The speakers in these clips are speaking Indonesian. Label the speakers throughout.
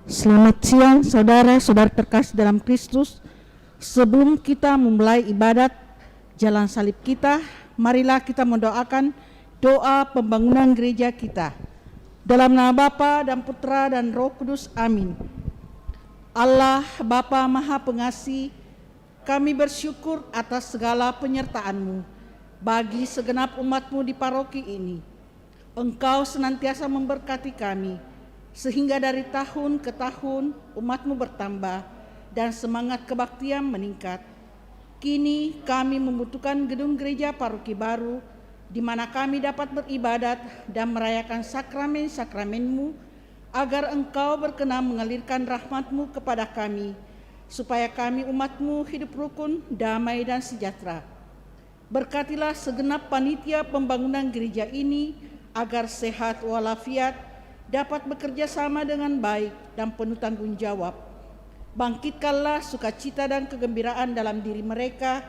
Speaker 1: Selamat siang saudara-saudara terkasih dalam Kristus. Sebelum kita memulai ibadat jalan salib kita, marilah kita mendoakan doa pembangunan gereja kita. Dalam nama Bapa dan Putra dan Roh Kudus, amin. Allah Bapa Maha Pengasih, kami bersyukur atas segala penyertaan-Mu bagi segenap umat-Mu di paroki ini. Engkau senantiasa memberkati kami, sehingga dari tahun ke tahun umat-Mu bertambah dan semangat kebaktian meningkat. Kini kami membutuhkan gedung gereja paroki baru, di mana kami dapat beribadat dan merayakan sakramen-sakramen-Mu, agar Engkau berkenan mengalirkan rahmat-Mu kepada kami, supaya kami umat-Mu hidup rukun, damai dan sejahtera. Berkatilah segenap panitia pembangunan gereja ini, agar sehat walafiat, dapat bekerja sama dengan baik dan penuh tanggung jawab. Bangkitkanlah sukacita dan kegembiraan dalam diri mereka,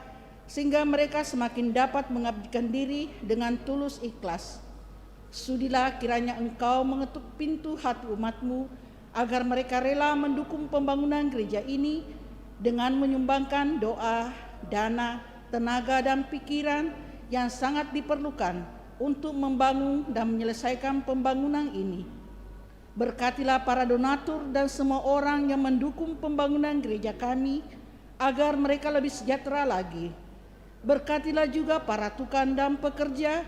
Speaker 1: sehingga mereka semakin dapat mengabdikan diri dengan tulus ikhlas. Sudilah kiranya Engkau mengetuk pintu hati umat-Mu, agar mereka rela mendukung pembangunan gereja ini dengan menyumbangkan doa, dana, tenaga dan pikiran yang sangat diperlukan untuk membangun dan menyelesaikan pembangunan ini. Berkatilah para donatur dan semua orang yang mendukung pembangunan gereja kami, agar mereka lebih sejahtera lagi. Berkatilah juga para tukang dan pekerja,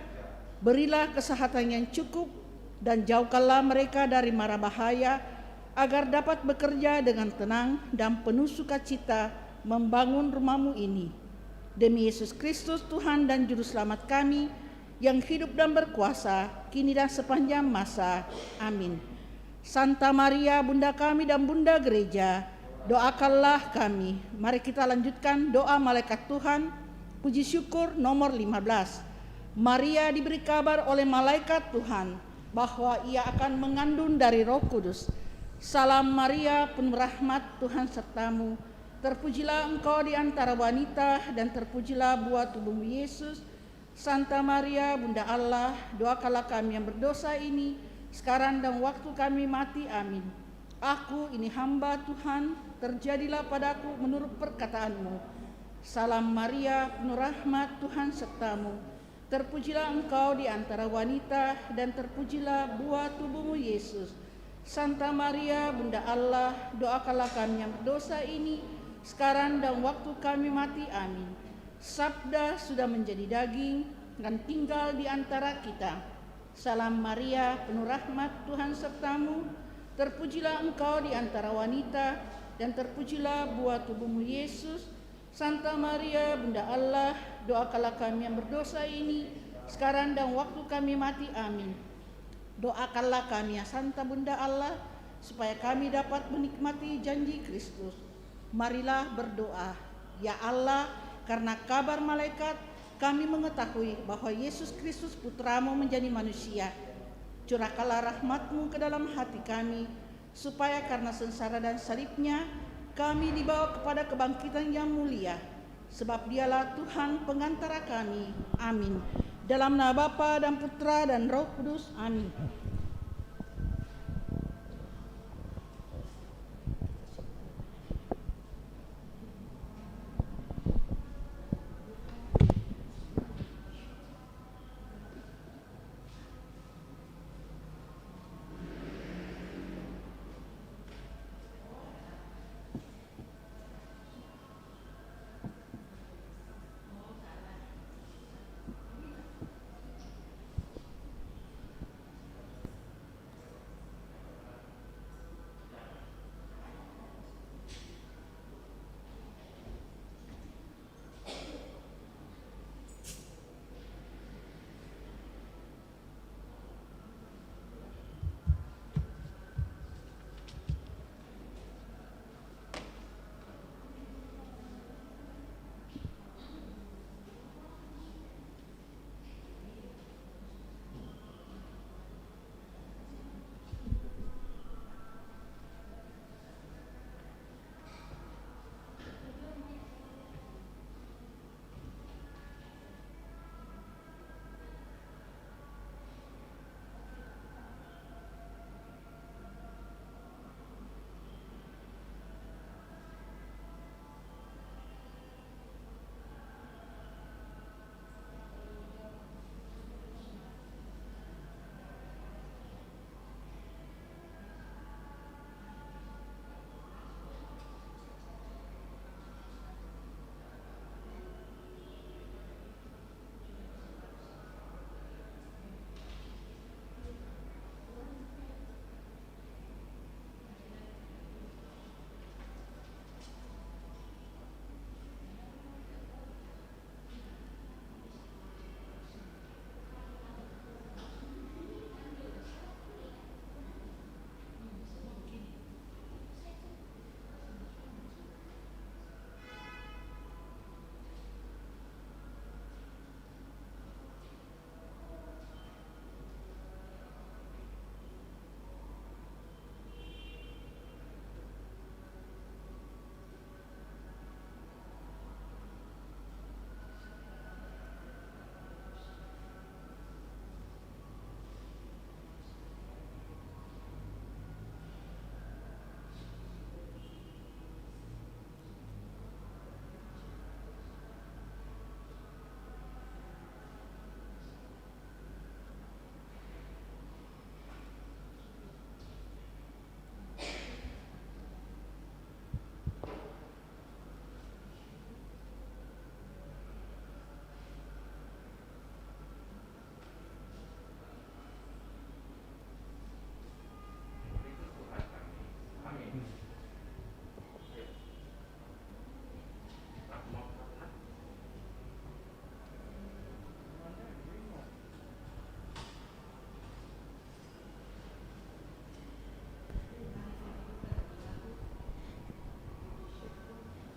Speaker 1: berilah kesehatan yang cukup dan jauhkanlah mereka dari mara bahaya, agar dapat bekerja dengan tenang dan penuh sukacita membangun rumah-Mu ini. Demi Yesus Kristus Tuhan dan Juru Selamat kami, yang hidup dan berkuasa kini dan sepanjang masa. Amin. Santa Maria, Bunda kami dan Bunda Gereja, doakanlah kami. Mari kita lanjutkan doa malaikat Tuhan, puji syukur nomor 15. Maria diberi kabar oleh malaikat Tuhan bahwa ia akan mengandung dari Roh Kudus. Salam Maria, penuh rahmat, Tuhan sertamu. Terpujilah engkau di antara wanita, dan terpujilah buah tubuhmu Yesus. Santa Maria, Bunda Allah, doakanlah kami yang berdosa ini, sekarang dan waktu kami mati. Amin. Aku ini hamba Tuhan, terjadilah padaku menurut perkataan-Mu. Salam Maria, penuh rahmat, Tuhan sertamu. Terpujilah engkau di antara wanita, dan terpujilah buah tubuhmu Yesus. Santa Maria, Bunda Allah, doakanlah kami yang berdosa ini, sekarang dan waktu kami mati. Amin. Sabda sudah menjadi daging dan tinggal di antara kita. Salam Maria, penuh rahmat, Tuhan sertamu. Terpujilah engkau di antara wanita, dan terpujilah buah tubuhmu Yesus. Santa Maria, Bunda Allah, doakanlah kami yang berdosa ini, sekarang dan waktu kami mati. Amin. Doakanlah kami ya Santa Bunda Allah, supaya kami dapat menikmati janji Kristus. Marilah berdoa. Ya Allah, karena kabar malaikat, kami mengetahui bahwa Yesus Kristus Putra-Mu menjadi manusia. Curahkanlah rahmat-Mu ke dalam hati kami, supaya karena sengsara dan salib-Nya, kami dibawa kepada kebangkitan yang mulia. Sebab Dialah Tuhan pengantara kami. Amin. Dalam nama Bapa dan Putra dan Roh Kudus. Amin.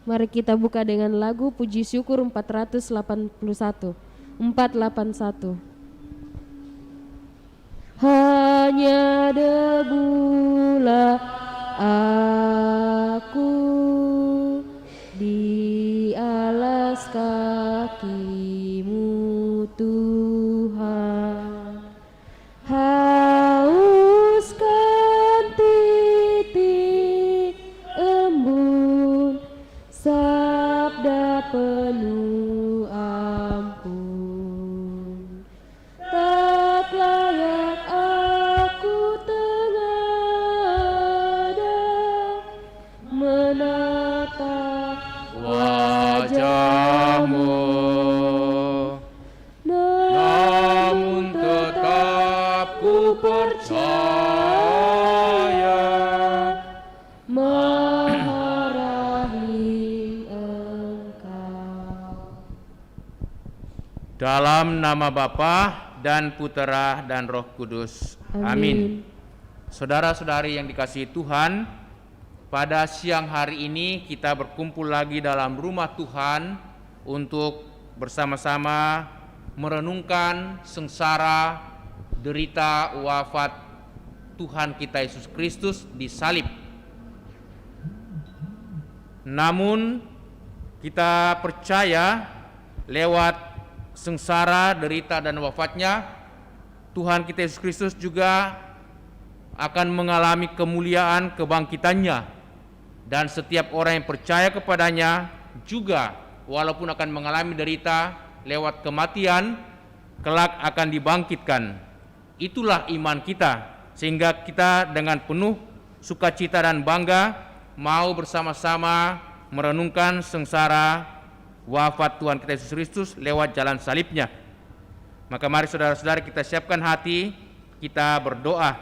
Speaker 2: Mari kita buka dengan lagu puji syukur 481. 481. Hanya debulah aku di alas kaki-Mu Tuhan, hauskan titik embun sabda penuh ampun. Tak layak aku tengadah menatap
Speaker 3: wajah-Mu, namun tetap ku percaya
Speaker 2: menghargai Engkau.
Speaker 3: dalam nama Bapa dan Putera dan Roh Kudus. Amin. Saudara-saudari yang dikasihi Tuhan, pada siang hari ini kita berkumpul lagi dalam rumah Tuhan untuk bersama-sama merenungkan sengsara, derita, wafat Tuhan kita Yesus Kristus di salib. Namun kita percaya lewat sengsara, derita, dan wafatnya, Tuhan kita Yesus Kristus juga akan mengalami kemuliaan kebangkitannya. Dan setiap orang yang percaya kepadanya juga walaupun akan mengalami derita lewat kematian, kelak akan dibangkitkan. Itulah iman kita, sehingga kita dengan penuh sukacita dan bangga mau bersama-sama merenungkan sengsara wafat Tuhan kita Yesus Kristus lewat jalan salibnya. Maka mari saudara-saudara kita siapkan hati, kita berdoa.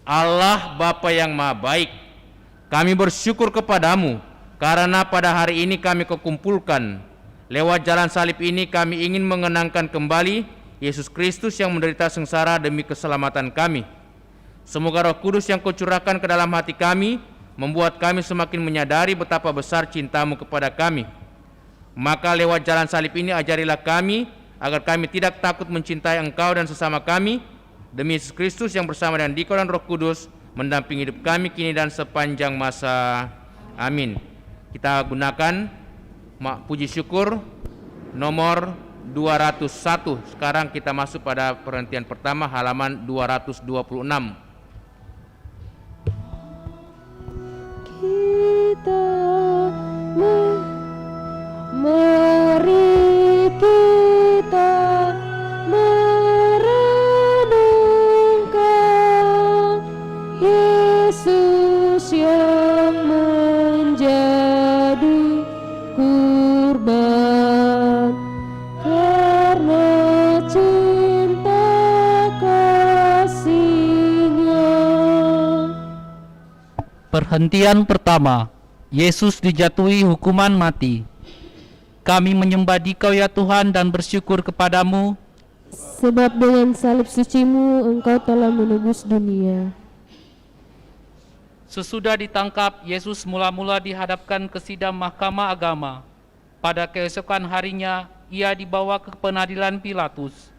Speaker 3: Allah Bapa yang Maha Baik, kami bersyukur kepadamu karena pada hari ini kami kekumpulkan. Lewat jalan salib ini kami ingin mengenangkan kembali Yesus Kristus yang menderita sengsara demi keselamatan kami. Semoga Roh Kudus yang Kau curahkan ke dalam hati kami membuat kami semakin menyadari betapa besar cinta-Mu kepada kami. Maka lewat jalan salib ini ajarilah kami agar kami tidak takut mencintai Engkau dan sesama kami, demi Yesus Kristus yang bersama dengan Dikau dan Roh Kudus mendampingi hidup kami kini dan sepanjang masa. Amin. Kita gunakan puji syukur nomor 201. Sekarang kita masuk pada perhentian pertama, halaman 226.
Speaker 2: Kita mari kita merenungkan Yesus yang menjadi kurban karena cinta kasih-Nya.
Speaker 4: Perhentian pertama, Yesus dijatuhi hukuman mati. Kami menyembah Dikau ya Tuhan dan bersyukur kepadamu,
Speaker 2: sebab dengan salib suci-Mu Engkau telah menebus dunia.
Speaker 4: Sesudah ditangkap, Yesus mula-mula dihadapkan ke sidang mahkamah agama. Pada keesokan harinya, Ia dibawa ke pengadilan Pilatus.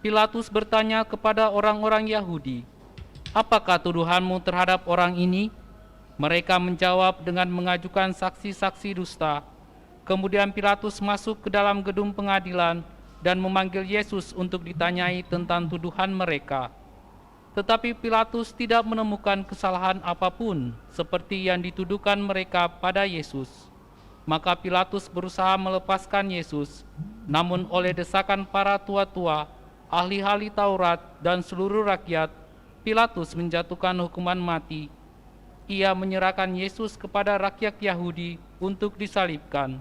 Speaker 4: Pilatus bertanya kepada orang-orang Yahudi, "Apakah tuduhanmu terhadap orang ini?" Mereka menjawab dengan mengajukan saksi-saksi dusta. Kemudian Pilatus masuk ke dalam gedung pengadilan dan memanggil Yesus untuk ditanyai tentang tuduhan mereka. Tetapi Pilatus tidak menemukan kesalahan apapun seperti yang dituduhkan mereka pada Yesus. Maka Pilatus berusaha melepaskan Yesus, namun oleh desakan para tua-tua, ahli-ahli Taurat, dan seluruh rakyat, Pilatus menjatuhkan hukuman mati. Ia menyerahkan Yesus kepada rakyat Yahudi untuk disalibkan.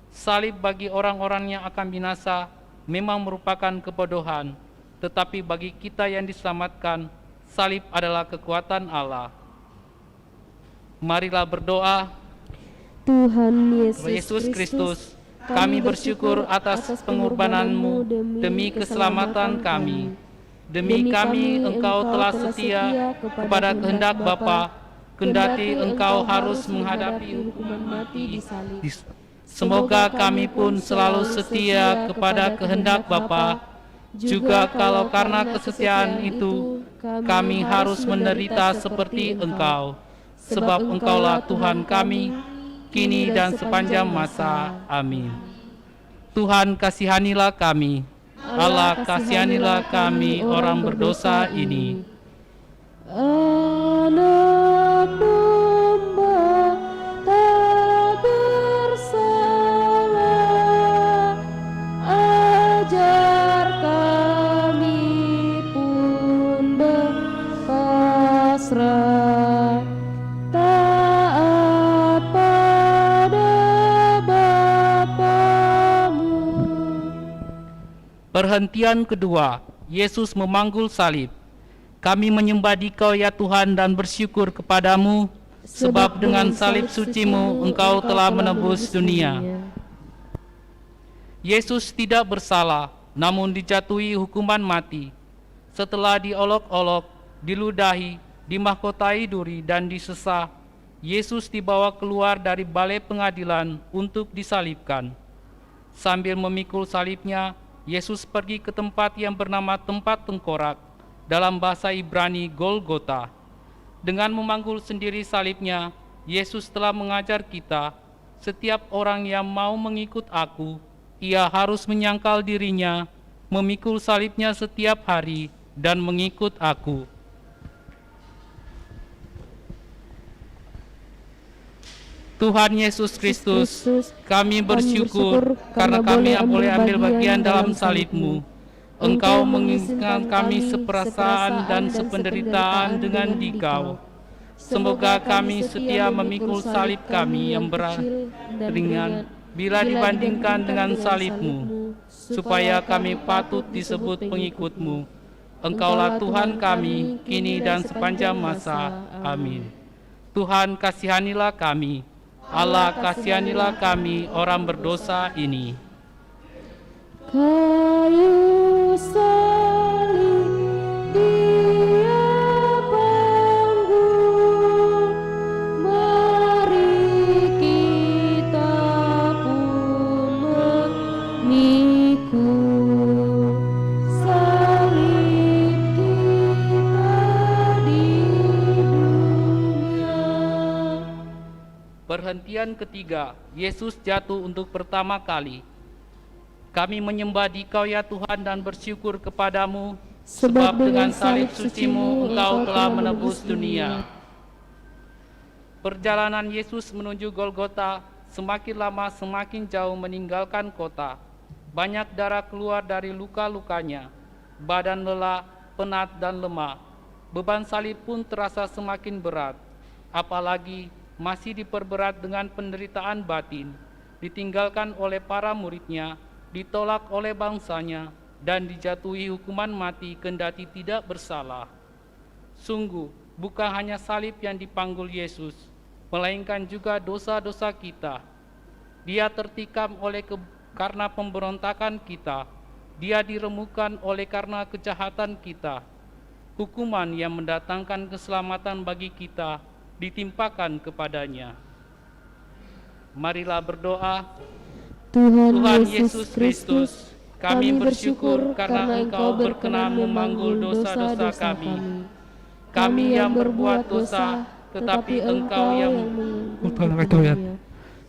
Speaker 4: Salib bagi orang-orang yang akan binasa memang merupakan kebodohan, tetapi bagi kita yang diselamatkan, salib adalah kekuatan Allah. Marilah berdoa.
Speaker 2: Tuhan
Speaker 4: Yesus Kristus, kami bersyukur atas pengorbanan-Mu demi keselamatan kami. Demi kami Engkau telah setia kepada kehendak Bapa kendati Engkau harus menghadapi
Speaker 2: hukuman mati di salib.
Speaker 4: Semoga kami pun selalu setia kepada kehendak Bapa, juga kalau karena kesetiaan itu kami harus menderita seperti Engkau, sebab Engkaulah Tuhan kami, kini dan sepanjang masa. Amin. Tuhan kasihanilah kami, Allah kasihanilah kami orang berdosa ini.
Speaker 2: Anak domba tak bersalah, ajar kami pun berpasrah, taat pada Bapamu.
Speaker 4: Perhentian kedua, Yesus memanggul salib. Kami menyembah Dikau ya Tuhan dan bersyukur kepadamu, sebab dengan salib suci-Mu Engkau telah menebus dunia. Yesus tidak bersalah, namun dijatuhi hukuman mati. Setelah diolok-olok, diludahi, dimahkotai duri, dan disesah, Yesus dibawa keluar dari balai pengadilan untuk disalibkan. Sambil memikul salibnya, Yesus pergi ke tempat yang bernama tempat tengkorak, dalam bahasa Ibrani Golgota. Dengan memanggul sendiri salibnya, Yesus telah mengajar kita, setiap orang yang mau mengikut aku, ia harus menyangkal dirinya, memikul salibnya setiap hari, dan mengikut aku. Tuhan Yesus Kristus, kami bersyukur karena kami boleh ambil bagian dalam salib-Mu. Engkau mengingatkan kami seperasaan dan sependeritaan dengan Dikau. Semoga kami setia memikul salib kami yang berat ringan bila dibandingkan dengan salib-Mu, supaya kami patut disebut pengikut-Mu. Engkaulah Tuhan kami, kini dan sepanjang masa. Amin. Tuhan kasihanilah kami, Allah kasihanilah kami orang berdosa ini.
Speaker 2: Kayu salib Dia panggul, mari kita pun memikul salib kita di dunia.
Speaker 4: Perhentian ketiga, Yesus jatuh untuk pertama kali. Kami menyembah Dikau ya Tuhan dan bersyukur kepadamu, sebab dengan salib suci-Mu Engkau telah menebus dunia. Perjalanan Yesus menuju Golgota semakin lama semakin jauh meninggalkan kota. Banyak darah keluar dari luka-lukanya, badan lelah, penat dan lemah. Beban salib pun terasa semakin berat, apalagi masih diperberat dengan penderitaan batin, ditinggalkan oleh para muridnya, ditolak oleh bangsanya, dan dijatuhi hukuman mati kendati tidak bersalah. Sungguh, bukan hanya salib yang dipanggul Yesus, melainkan juga dosa-dosa kita. Dia tertikam karena pemberontakan kita, Dia diremukan oleh karena kejahatan kita. Hukuman yang mendatangkan keselamatan bagi kita ditimpakan kepadanya. Marilah berdoa. Tuhan Yesus Kristus, kami bersyukur karena Engkau berkenan memanggul dosa-dosa kami. Kami yang berbuat dosa, tetapi Engkau yang mengampuni.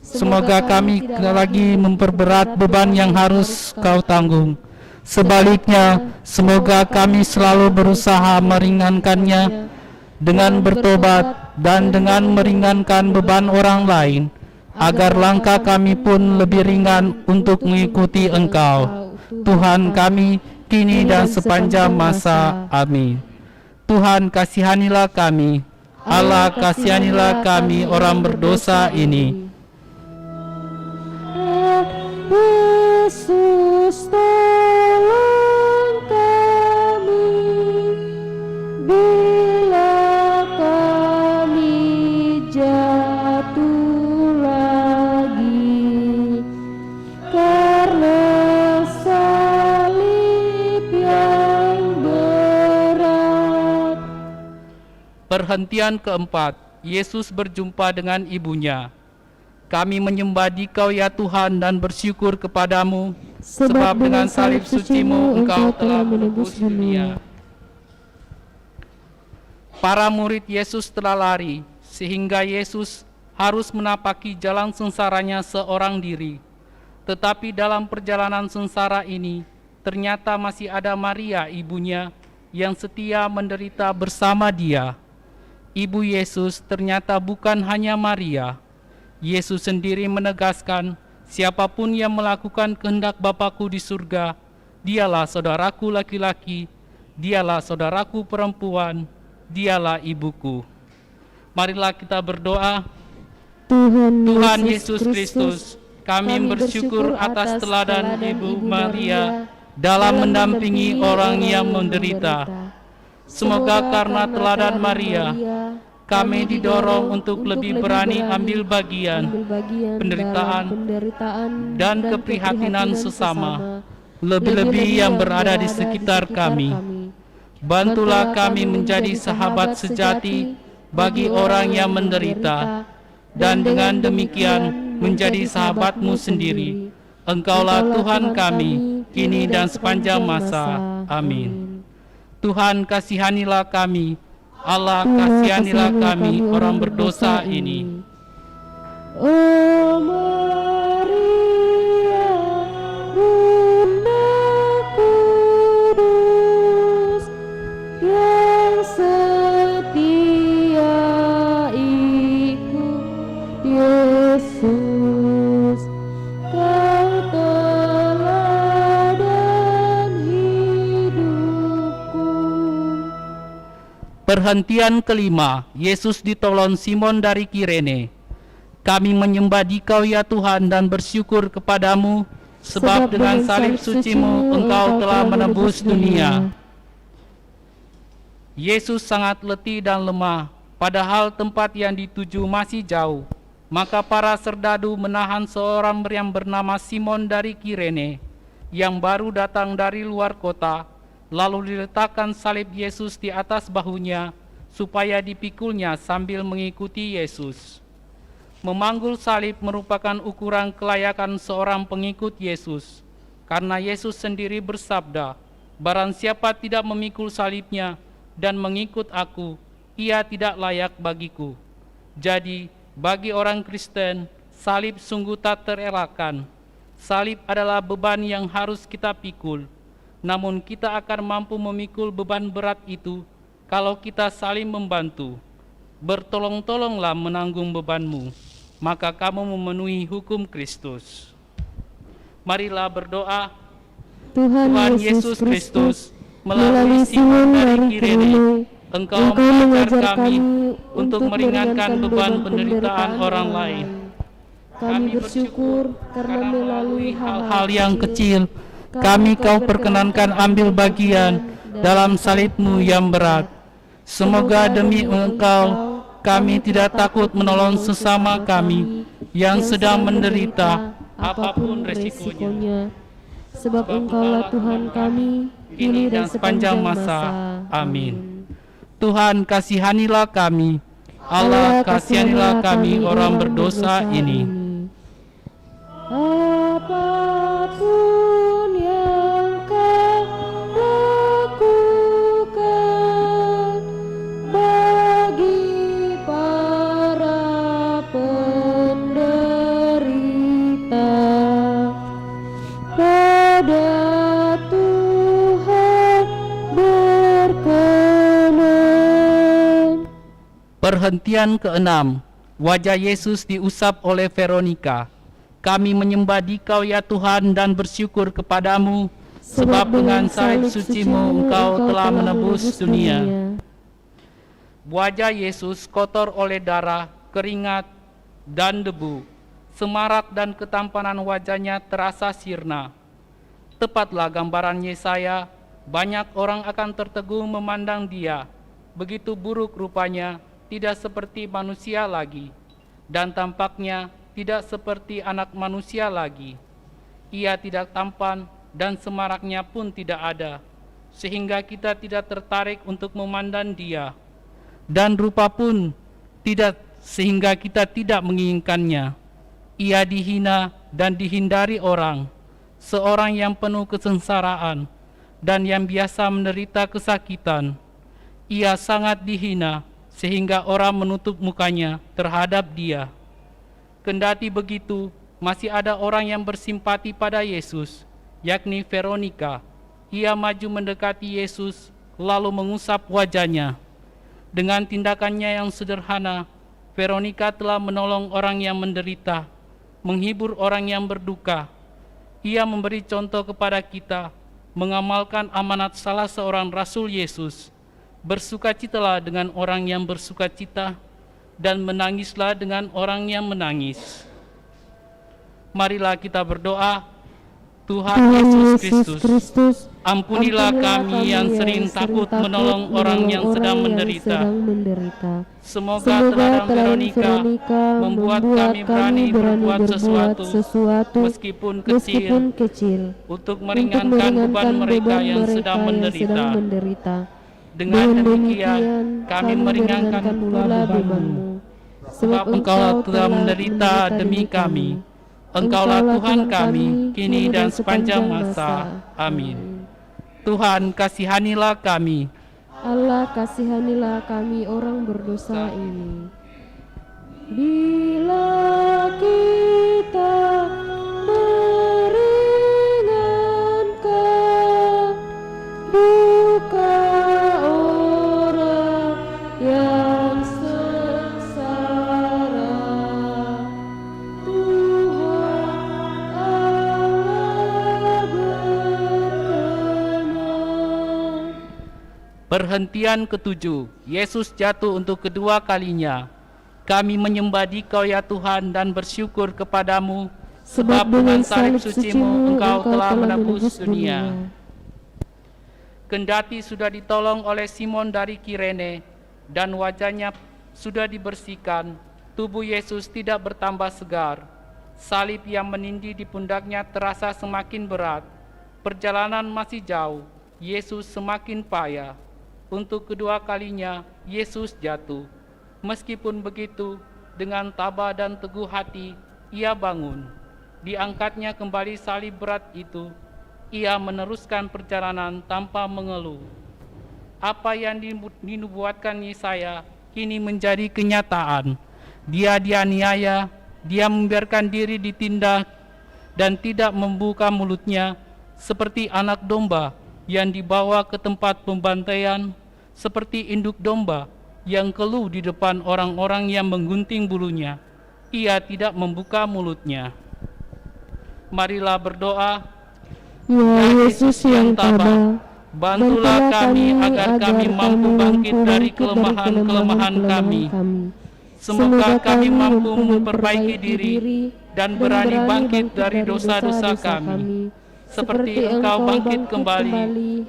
Speaker 4: Semoga kami tidak lagi memperberat beban yang harus Kau tanggung. Sebaliknya, semoga kami selalu berusaha meringankannya dengan bertobat dan dengan meringankan beban orang lain, agar langkah kami pun lebih ringan untuk mengikuti Engkau, Tuhan kami, kini dan sepanjang masa. Amin. Tuhan kasihanilah kami, Allah kasihanilah kami orang berdosa ini.
Speaker 2: Yesus tolong kami bila kami jatuh lagi, karena salib yang berat.
Speaker 4: Perhentian keempat, Yesus berjumpa dengan ibunya. Kami menyembah Dikau ya Tuhan dan bersyukur kepadamu, sebab dengan salib suci-Mu Engkau telah menebus dunia. Para murid Yesus telah lari, sehingga Yesus harus menapaki jalan sengsaranya seorang diri. Tetapi dalam perjalanan sengsara ini, ternyata masih ada Maria ibunya yang setia menderita bersama dia. Ibu Yesus ternyata bukan hanya Maria. Yesus sendiri menegaskan, siapapun yang melakukan kehendak Bapa-Ku di surga, dialah saudaraku laki-laki, dialah saudaraku perempuan, dialah ibuku. Marilah kita berdoa. Tuhan Yesus Kristus, kami bersyukur atas teladan Ibu Maria dalam mendampingi orang yang menderita. Semoga karena teladan Maria, kami didorong untuk lebih berani ambil bagian penderitaan dan keprihatinan sesama, lebih-lebih yang berada di sekitar kami. Bantulah kami menjadi sahabat sejati bagi orang yang menderita, dan dengan demikian menjadi sahabat-Mu sendiri. Engkaulah Tuhan kami, kini dan sepanjang masa. Amin. Tuhan kasihanilah kami, Allah kasihanilah kami orang berdosa ini.
Speaker 2: Oh Maria, Bunda Kudus, yang setia ikut Yesus, Kau teladan hidupku.
Speaker 4: Perhentian kelima, Yesus ditolong Simon dari Kirene. Kami menyembah Dikau ya Tuhan dan bersyukur kepadamu, sebab dengan salib suci-Mu Engkau telah menebus dunia. Yesus sangat letih dan lemah, padahal tempat yang dituju masih jauh. Maka para serdadu menahan seorang yang bernama Simon dari Kirene, yang baru datang dari luar kota, lalu diletakkan salib Yesus di atas bahunya, supaya dipikulnya sambil mengikuti Yesus. Memanggul salib merupakan ukuran kelayakan seorang pengikut Yesus, karena Yesus sendiri bersabda, "Barang siapa tidak memikul salibnya dan mengikut aku, ia tidak layak bagiku." Jadi, bagi orang Kristen, salib sungguh tak terelakkan. Salib adalah beban yang harus kita pikul, namun kita akan mampu memikul beban berat itu kalau kita saling membantu. Bertolong-tolonglah menanggung bebanmu, maka kamu memenuhi hukum Kristus. Marilah berdoa. Tuhan Yesus Kristus, melalui Simon dari Kirene, Engkau mengajar kami untuk meringankan beban penderitaan orang lain. Kami bersyukur karena melalui hal-hal yang kecil, Kau perkenankan ambil bagian dalam salib-Mu yang berat. Semoga demi Engkau, kami tidak takut menolong sesama kami yang sedang menderita, apapun resikonya.
Speaker 2: Sebab Engkaulah Tuhan kami, kini dan sepanjang masa.
Speaker 4: Amin. Tuhan kasihanilah kami, Allah kasihanilah kami orang berdosa ini.
Speaker 2: Apapun yang Kau lakukan bagi para penderita, pada Tuhan berkenan.
Speaker 4: Perhentian keenam, wajah Yesus diusap oleh Veronika. Kami menyembah Dikau ya Tuhan dan bersyukur kepadamu, sebab dengan salib suci-Mu Engkau telah menebus dunia. Wajah Yesus kotor oleh darah, keringat, dan debu. Semarak dan ketampanan wajahnya terasa sirna. Tepatlah gambaran Yesaya, banyak orang akan tertegun memandang Dia. Begitu buruk rupanya, tidak seperti manusia lagi, dan tampaknya tidak seperti anak manusia lagi. Ia tidak tampan dan semaraknya pun tidak ada, sehingga kita tidak tertarik untuk memandang Dia. Dan rupa pun sehingga kita tidak menginginkannya. Ia dihina dan dihindari orang, seorang yang penuh kesengsaraan dan yang biasa menderita kesakitan. Ia sangat dihina sehingga orang menutup mukanya terhadap dia. Kendati begitu, masih ada orang yang bersimpati pada Yesus, yakni Veronika. Ia maju mendekati Yesus lalu mengusap wajahnya. Dengan tindakannya yang sederhana, Veronika telah menolong orang yang menderita, menghibur orang yang berduka. Ia memberi contoh kepada kita, mengamalkan amanat salah seorang Rasul Yesus. Bersukacitalah dengan orang yang bersukacita, dan menangislah dengan orang yang menangis. Marilah kita berdoa. Tuhan Yesus Kristus, ampunilah kami yang sering takut menolong orang yang sedang menderita. Semoga teladan Veronika membuat kami berani berbuat sesuatu meskipun kecil untuk meringankan beban mereka yang sedang menderita. Dengan demikian kami meringankan pula beban-Mu, sebab Engkau telah menderita demi kami. Engkaulah Tuhan kami, kini dan sepanjang masa. Amin. Tuhan, kasihanilah kami.
Speaker 2: Allah, kasihanilah kami orang berdosa ini. Bila kita meringankan duka orang yang sengsara,
Speaker 4: Perhentian ketujuh, Yesus jatuh untuk kedua kalinya. Kami menyembah Dikau ya Tuhan dan bersyukur kepadamu, sebab dengan salib suci-Mu Engkau telah menebus dunia. Kendati sudah ditolong oleh Simon dari Kirene dan wajahnya sudah dibersihkan, tubuh Yesus tidak bertambah segar. Salib yang menindih di pundaknya terasa semakin berat. Perjalanan masih jauh, Yesus semakin payah. Untuk kedua kalinya, Yesus jatuh. Meskipun begitu, dengan tabah dan teguh hati, ia bangun. Diangkatnya kembali salib berat itu, ia meneruskan perjalanan tanpa mengeluh. Apa yang dinubuatkan Yesaya kini menjadi kenyataan. Dia dianiaya, dia membiarkan diri ditindak, dan tidak membuka mulutnya, seperti anak domba yang dibawa ke tempat pembantaian, seperti induk domba yang keluh di depan orang-orang yang menggunting bulunya. Ia tidak membuka mulutnya. Marilah berdoa.
Speaker 2: Ya Yesus yang tabah,
Speaker 4: bantulah kami agar kami mampu bangkit dari kelemahan-kelemahan kami. Semoga kami mampu memperbaiki diri dan berani bangkit dari dosa-dosa kami, seperti Engkau bangkit kembali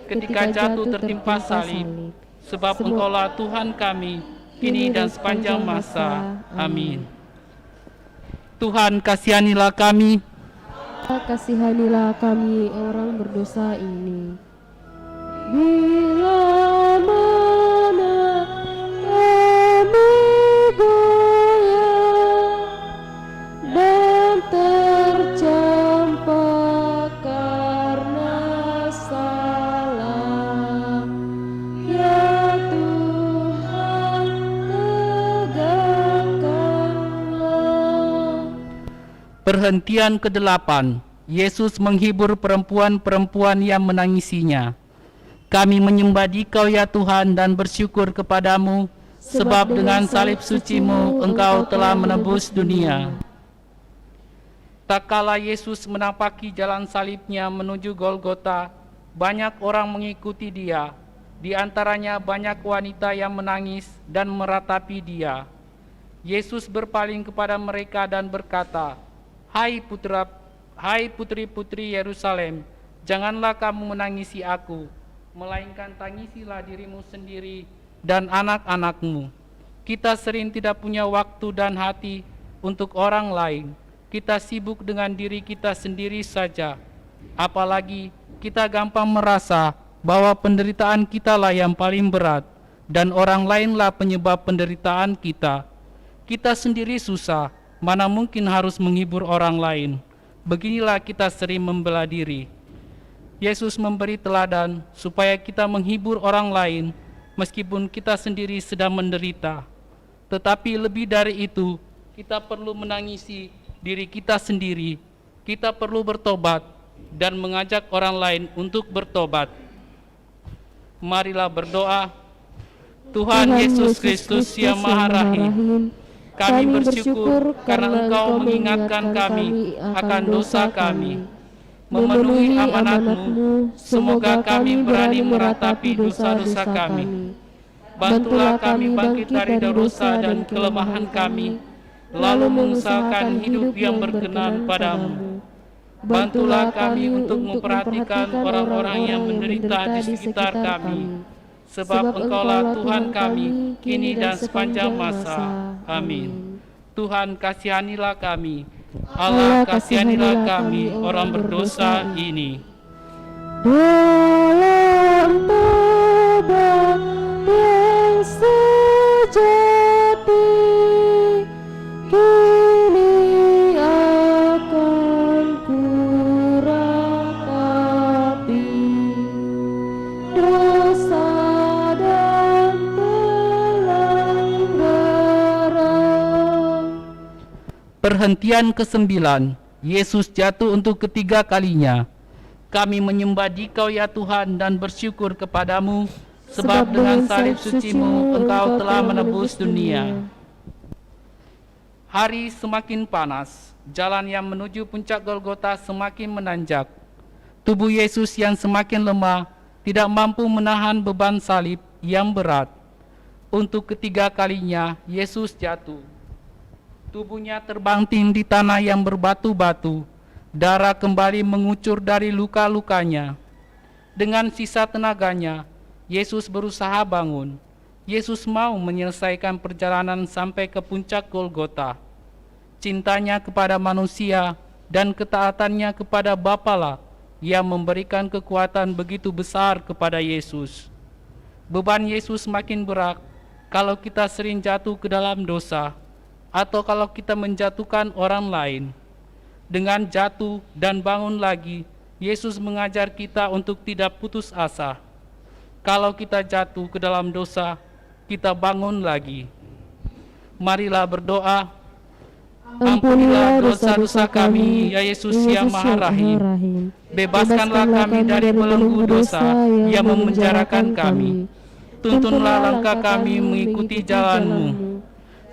Speaker 4: ketika jatuh tertimpa salib. Sebab Engkaulah Tuhan kami, kini dan sepanjang masa. Amin. Tuhan, kasihanilah kami.
Speaker 2: Kasihanilah kami orang berdosa ini. Bila mana kami goyah dan tercampak karena salah, ya Tuhan tegakkanlah.
Speaker 4: Perhentian ke-8. Yesus menghibur perempuan-perempuan yang menangisinya. Kami menyembah Dikau ya Tuhan dan bersyukur kepadamu, sebab dengan salib suci-Mu Engkau telah menebus dunia. Tak kala Yesus menapaki jalan salibnya menuju Golgota, banyak orang mengikuti Dia. Di antaranya banyak wanita yang menangis dan meratapi Dia. Yesus berpaling kepada mereka dan berkata, Hai putri-putri Yerusalem, janganlah kamu menangisi aku, melainkan tangisilah dirimu sendiri dan anak-anakmu. Kita sering tidak punya waktu dan hati untuk orang lain. Kita sibuk dengan diri kita sendiri saja. Apalagi kita gampang merasa bahwa penderitaan kita lah yang paling berat dan orang lainlah penyebab penderitaan kita. Kita sendiri susah, mana mungkin harus menghibur orang lain. Beginilah kita sering membela diri. Yesus memberi teladan supaya kita menghibur orang lain meskipun kita sendiri sedang menderita. Tetapi lebih dari itu, kita perlu menangisi diri kita sendiri. Kita perlu bertobat dan mengajak orang lain untuk bertobat. Marilah berdoa. Tuhan Yesus Kristus yang Maha Rahim, kami bersyukur karena Engkau mengingatkan kami akan dosa kami, memenuhi amanat-Mu. Semoga kami berani meratapi dosa-dosa kami. Bantulah kami bangkit dari dosa dan kelemahan kami, lalu mengusahakan hidup yang berkenan padamu. Bantulah kami untuk memperhatikan orang-orang yang menderita di sekitar kami, sebab Engkaulah Tuhan kami, kini dan sepanjang masa. Amin. Tuhan kasihanilah kami. Allah kasihanilah kami, orang berdosa ini.
Speaker 2: Dalam tobat yang sejati, kini akan kuratapi dosa dan pelanggaran.
Speaker 4: Perhentian ke-9. Yesus jatuh untuk ketiga kalinya. Kami menyembah Dikau ya Tuhan dan bersyukur kepadamu, sebab dengan salib suci-Mu Engkau telah menebus dunia. Hari semakin panas, jalan yang menuju puncak Golgota semakin menanjak. Tubuh Yesus yang semakin lemah tidak mampu menahan beban salib yang berat. Untuk ketiga kalinya Yesus jatuh. Tubuhnya terbanting di tanah yang berbatu-batu. Darah kembali mengucur dari luka-lukanya. Dengan sisa tenaganya, Yesus berusaha bangun. Yesus mau menyelesaikan perjalanan sampai ke puncak Golgota. Cintanya kepada manusia dan ketaatannya kepada Bapalah yang memberikan kekuatan begitu besar kepada Yesus. Beban Yesus makin berat kalau kita sering jatuh ke dalam dosa atau kalau kita menjatuhkan orang lain. Dengan jatuh dan bangun lagi, Yesus mengajar kita untuk tidak putus asa. Kalau kita jatuh ke dalam dosa, kita bangun lagi. Marilah berdoa. Ampunilah dosa-dosa kami, ya Yesus yang Maha Rahim. Bebaskanlah kami dari belenggu dosa yang memenjarakan kami. Tuntunlah langkah kami mengikuti jalan-Mu,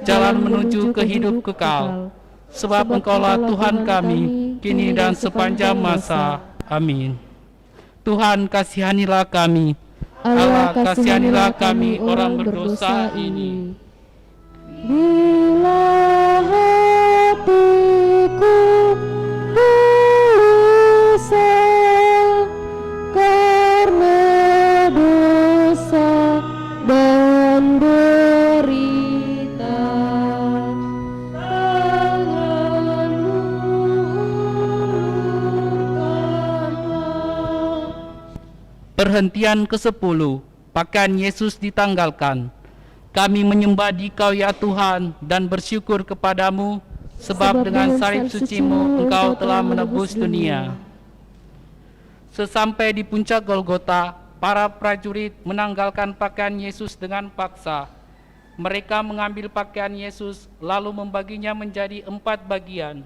Speaker 4: jalan menuju ke hidup kekal. Sebab Engkaulah Tuhan kami, kini dan sepanjang masa. Amin. Tuhan kasihanilah kami. Allah kasihanilah kami orang berdosa ini.
Speaker 2: Bila hatiku gelisah karena dosa dan derita, tangan-Mu ulurkanlah.
Speaker 4: Perhentian ke-10. Pakaian Yesus ditanggalkan. Kami menyembah Dikau ya Tuhan dan bersyukur kepadamu, sebab dengan salib suci-Mu Engkau telah menebus dunia. Sesampai di puncak Golgota, para prajurit menanggalkan pakaian Yesus dengan paksa. Mereka mengambil pakaian Yesus lalu membaginya menjadi 4 bagian.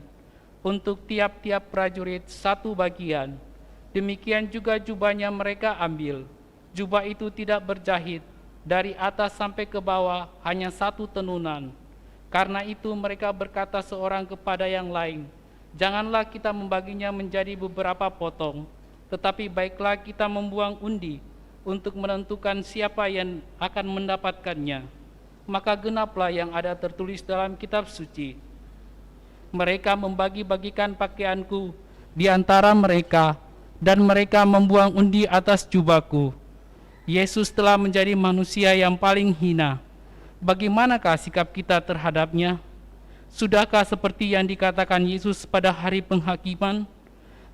Speaker 4: Untuk tiap-tiap prajurit 1 bagian. Demikian juga jubahnya mereka ambil. Jubah itu tidak berjahit. Dari atas sampai ke bawah hanya 1 tenunan. Karena itu mereka berkata seorang kepada yang lain, janganlah kita membaginya menjadi beberapa potong, tetapi baiklah kita membuang undi untuk menentukan siapa yang akan mendapatkannya. Maka genaplah yang ada tertulis dalam kitab suci. Mereka membagi-bagikan pakaianku di antara mereka, dan mereka membuang undi atas jubahku. Yesus telah menjadi manusia yang paling hina. Bagaimanakah sikap kita terhadapnya? Sudahkah seperti yang dikatakan Yesus pada hari penghakiman?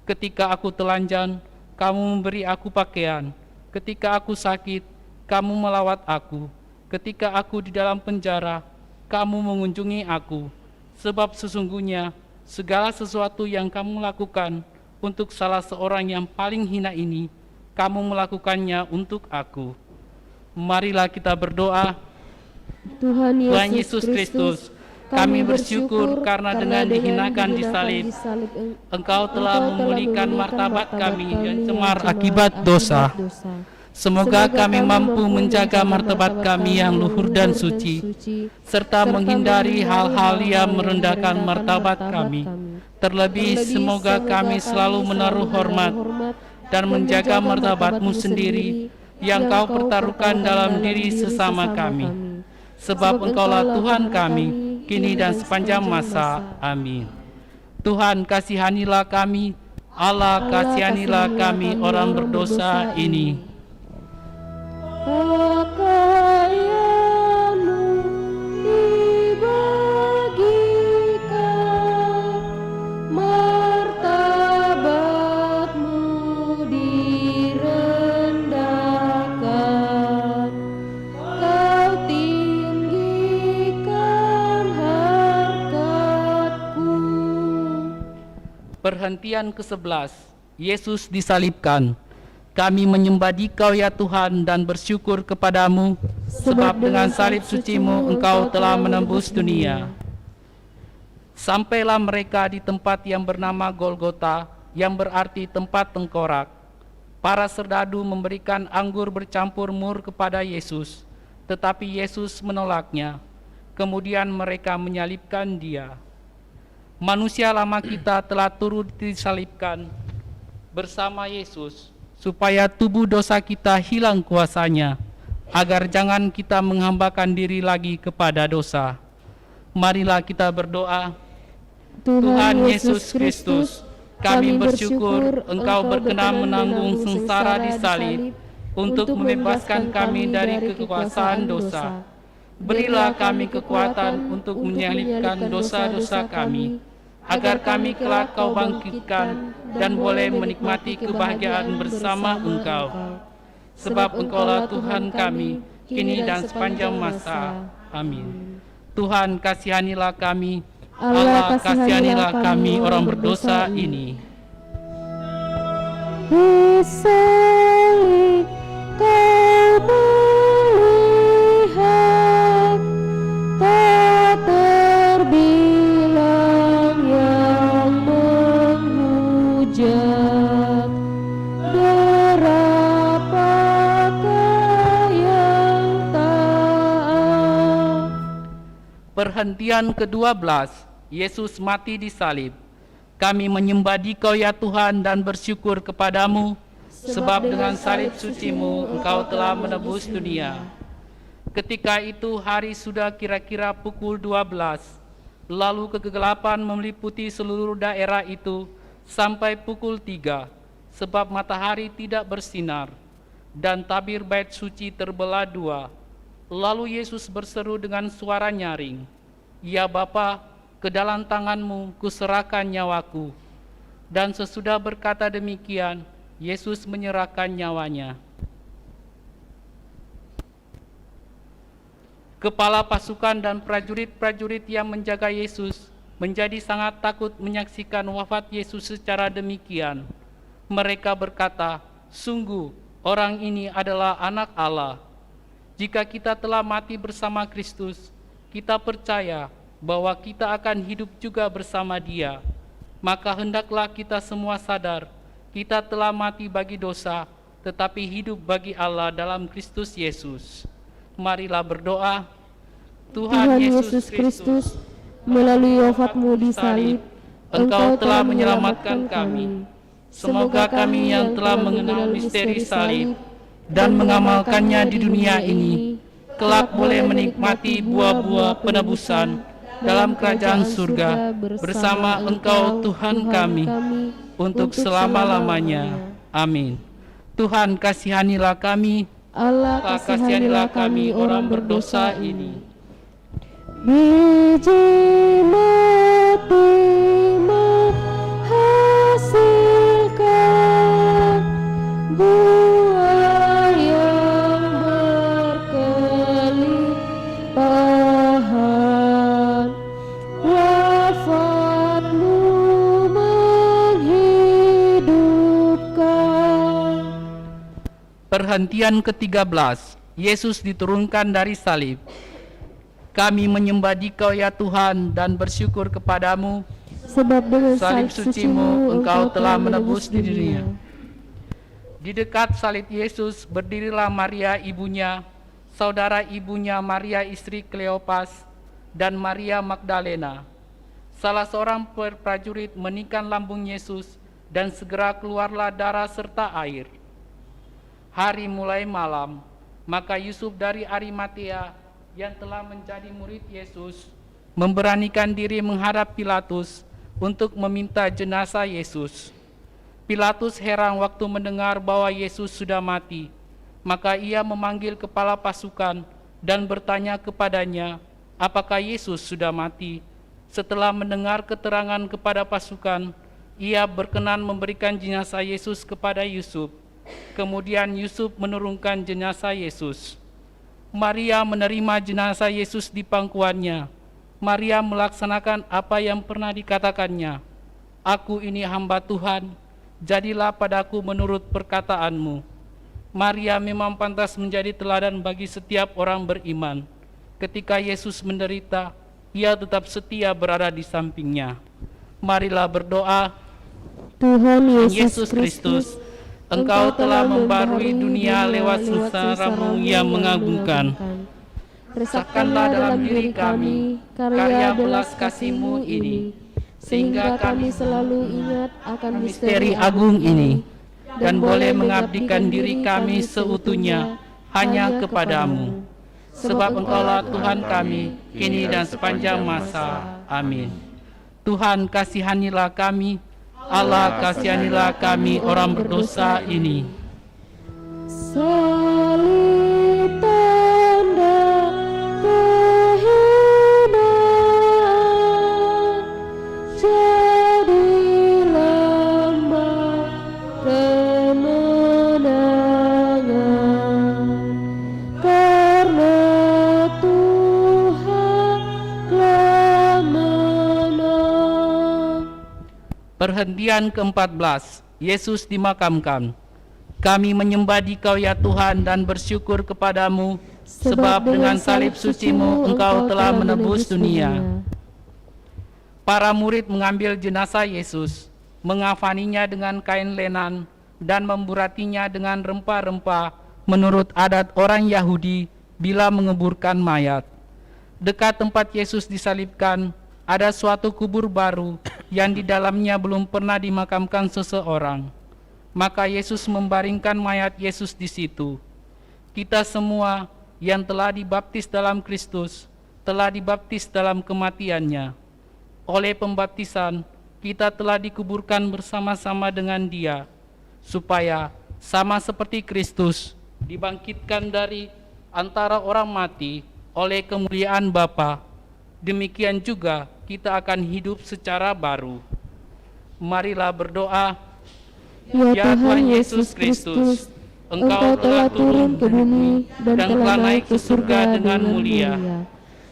Speaker 4: Ketika aku telanjang, kamu memberi aku pakaian. Ketika aku sakit, kamu melawat aku. Ketika aku di dalam penjara, kamu mengunjungi aku, sebab sesungguhnya segala sesuatu yang kamu lakukan untuk salah seorang yang paling hina ini, kamu melakukannya untuk aku. Marilah kita berdoa.
Speaker 2: Tuhan
Speaker 4: Tuhan
Speaker 2: Yesus
Speaker 4: Yesus Kristus, kami bersyukur karena dengan dihinakan di salib, Engkau telah memulihkan martabat kami yang cemar akibat dosa. Semoga kami mampu menjaga martabat kami yang luhur dan suci, serta menghindari hal-hal yang merendahkan martabat kami. Terlebih, semoga kami selalu menaruh hormat dan menjaga martabat-Mu sendiri yang Kau pertaruhkan dalam diri sesama kami. Sebab Engkaulah Tuhan kami, kini dan sepanjang masa. Amin. Tuhan, kasihanilah kami. Allah, kasihanilah kami orang berdosa ini.
Speaker 2: Pakaianmu dibagikan, martabatmu direndahkan, kau tinggikan harkatku.
Speaker 4: Perhentian ke-11. Yesus disalibkan. Kami menyembah Dikau ya Tuhan dan bersyukur kepadamu, sebab dengan salib suci-Mu Engkau telah menembus dunia. Sampailah mereka di tempat yang bernama Golgota, yang berarti tempat tengkorak. Para serdadu memberikan anggur bercampur mur kepada Yesus, tetapi Yesus menolaknya. Kemudian mereka menyalibkan Dia. Manusia lama kita telah turut disalibkan bersama Yesus, supaya tubuh dosa kita hilang kuasanya, agar jangan kita menghambakan diri lagi kepada dosa. Marilah kita berdoa. Tuhan Yesus Kristus, kami bersyukur Engkau berkenan menanggung sengsara di salib untuk membebaskan kami dari kekuasaan dosa. Berilah kami kekuatan untuk menyalibkan dosa-dosa kami, agar kami kelak Kau bangkitkan dan boleh menikmati kebahagiaan bersama Engkau. Sebab Engkaulah Tuhan kami, kini dan sepanjang masa. Amin. Tuhan, kasihanilah kami. Allah, kasihanilah kami orang berdosa ini.
Speaker 2: Di salib Kau melihat, tak terbilang yang menghujat, berapakah yang taat.
Speaker 4: Perhentian ke-12. Yesus mati di salib. Kami menyembah Dikau ya Tuhan dan bersyukur kepadamu, sebab dengan salib suci-Mu Engkau telah menebus dunia. Ketika itu hari sudah kira-kira pukul 12, lalu kegelapan meliputi seluruh daerah itu sampai pukul 3, sebab matahari tidak bersinar, dan tabir bait suci terbelah dua. Lalu Yesus berseru dengan suara nyaring, "Ya Bapa, ke dalam tangan-Mu kuserahkan nyawaku." Dan sesudah berkata demikian, Yesus menyerahkan nyawanya. Kepala pasukan dan prajurit-prajurit yang menjaga Yesus menjadi sangat takut menyaksikan wafat Yesus secara demikian. Mereka berkata, "Sungguh, orang ini adalah Anak Allah." Jika kita telah mati bersama Kristus, kita percaya bahwa kita akan hidup juga bersama Dia. Maka hendaklah kita semua sadar, kita telah mati bagi dosa, tetapi hidup bagi Allah dalam Kristus Yesus. Marilah berdoa.
Speaker 2: Tuhan Yesus Kristus, melalui wafat-Mu di salib,
Speaker 4: Engkau telah menyelamatkan kami. Semoga kami yang telah mengenal misteri salib dan mengamalkannya di dunia ini, kelak boleh menikmati buah-buah penebusan dalam kerajaan surga bersama Engkau Tuhan kami untuk selama-lamanya. Amin. Tuhan, kasihanilah kami.
Speaker 2: Allah,
Speaker 4: Kasihanilah kami orang berdosa ini.
Speaker 2: Biji mati menghasilkan buah yang berkelimpahan.
Speaker 4: Perhentian ke-13. Yesus diturunkan dari salib. Kami menyembah Dikau ya Tuhan dan bersyukur kepadamu,
Speaker 2: Sebab dengan
Speaker 4: salib
Speaker 2: salib
Speaker 4: suci-Mu
Speaker 2: suci-Mu
Speaker 4: Engkau telah menebus dunia. Di dekat salib Yesus berdirilah Maria ibunya, saudara ibunya Maria istri Kleopas, dan Maria Magdalena. Salah seorang prajurit menikam lambung Yesus, dan segera keluarlah darah serta air. Hari mulai malam, maka Yusuf dari Arimatea yang telah menjadi murid Yesus memberanikan diri menghadap Pilatus untuk meminta jenazah Yesus. Pilatus heran waktu mendengar bahwa Yesus sudah mati, maka ia memanggil kepala pasukan dan bertanya kepadanya, apakah Yesus sudah mati? Setelah mendengar keterangan kepada pasukan, ia berkenan memberikan jenazah Yesus kepada Yusuf. Kemudian Yusuf menurunkan jenazah Yesus. Maria menerima jenazah Yesus di pangkuannya. Maria melaksanakan apa yang pernah dikatakannya. Aku ini hamba Tuhan, jadilah padaku menurut perkataanmu. Maria memang pantas menjadi teladan bagi setiap orang beriman. Ketika Yesus menderita, ia tetap setia berada di sampingnya. Marilah berdoa.
Speaker 2: Tuhan
Speaker 4: Yesus Kristus, Engkau telah membarui dunia lewat susah-Mu yang mengagumkan.
Speaker 2: Resapkanlah dalam diri kami karya belas kasih-Mu ini, sehingga kami selalu ingat akan
Speaker 4: Misteri agung ini, dan boleh mengabdikan diri kami seutuhnya hanya kepadamu. Sebab Engkaulah Tuhan kami, kini dan sepanjang masa. Amin. Tuhan kasihanilah kami, Allah kasihanilah kami orang berdosa ini.
Speaker 2: Salib tanda kehinaan, jadi lambang kemenangan. Karena Tuhan telah menang.
Speaker 4: Perhentian ke-14. Yesus dimakamkan. Kami menyembah Dikau ya Tuhan dan bersyukur kepadamu, sebab dengan salib suci-Mu Engkau telah menebus dunia. Para murid mengambil jenazah Yesus, mengafaninya dengan kain lenan, dan memburatinya dengan rempah-rempah menurut adat orang Yahudi bila menguburkan mayat. Dekat tempat Yesus disalibkan, ada suatu kubur baru yang di dalamnya belum pernah dimakamkan seseorang. Maka Yesus membaringkan mayat Yesus di situ. Kita semua yang telah dibaptis dalam Kristus telah dibaptis dalam kematiannya. Oleh pembaptisan, kita telah dikuburkan bersama-sama dengan Dia, supaya sama seperti Kristus dibangkitkan dari antara orang mati oleh kemuliaan Bapa, demikian juga kita akan hidup secara baru. Marilah berdoa.
Speaker 2: Ya Tuhan Yesus Kristus, Engkau telah turun ke bumi dan telah naik ke surga dengan mulia.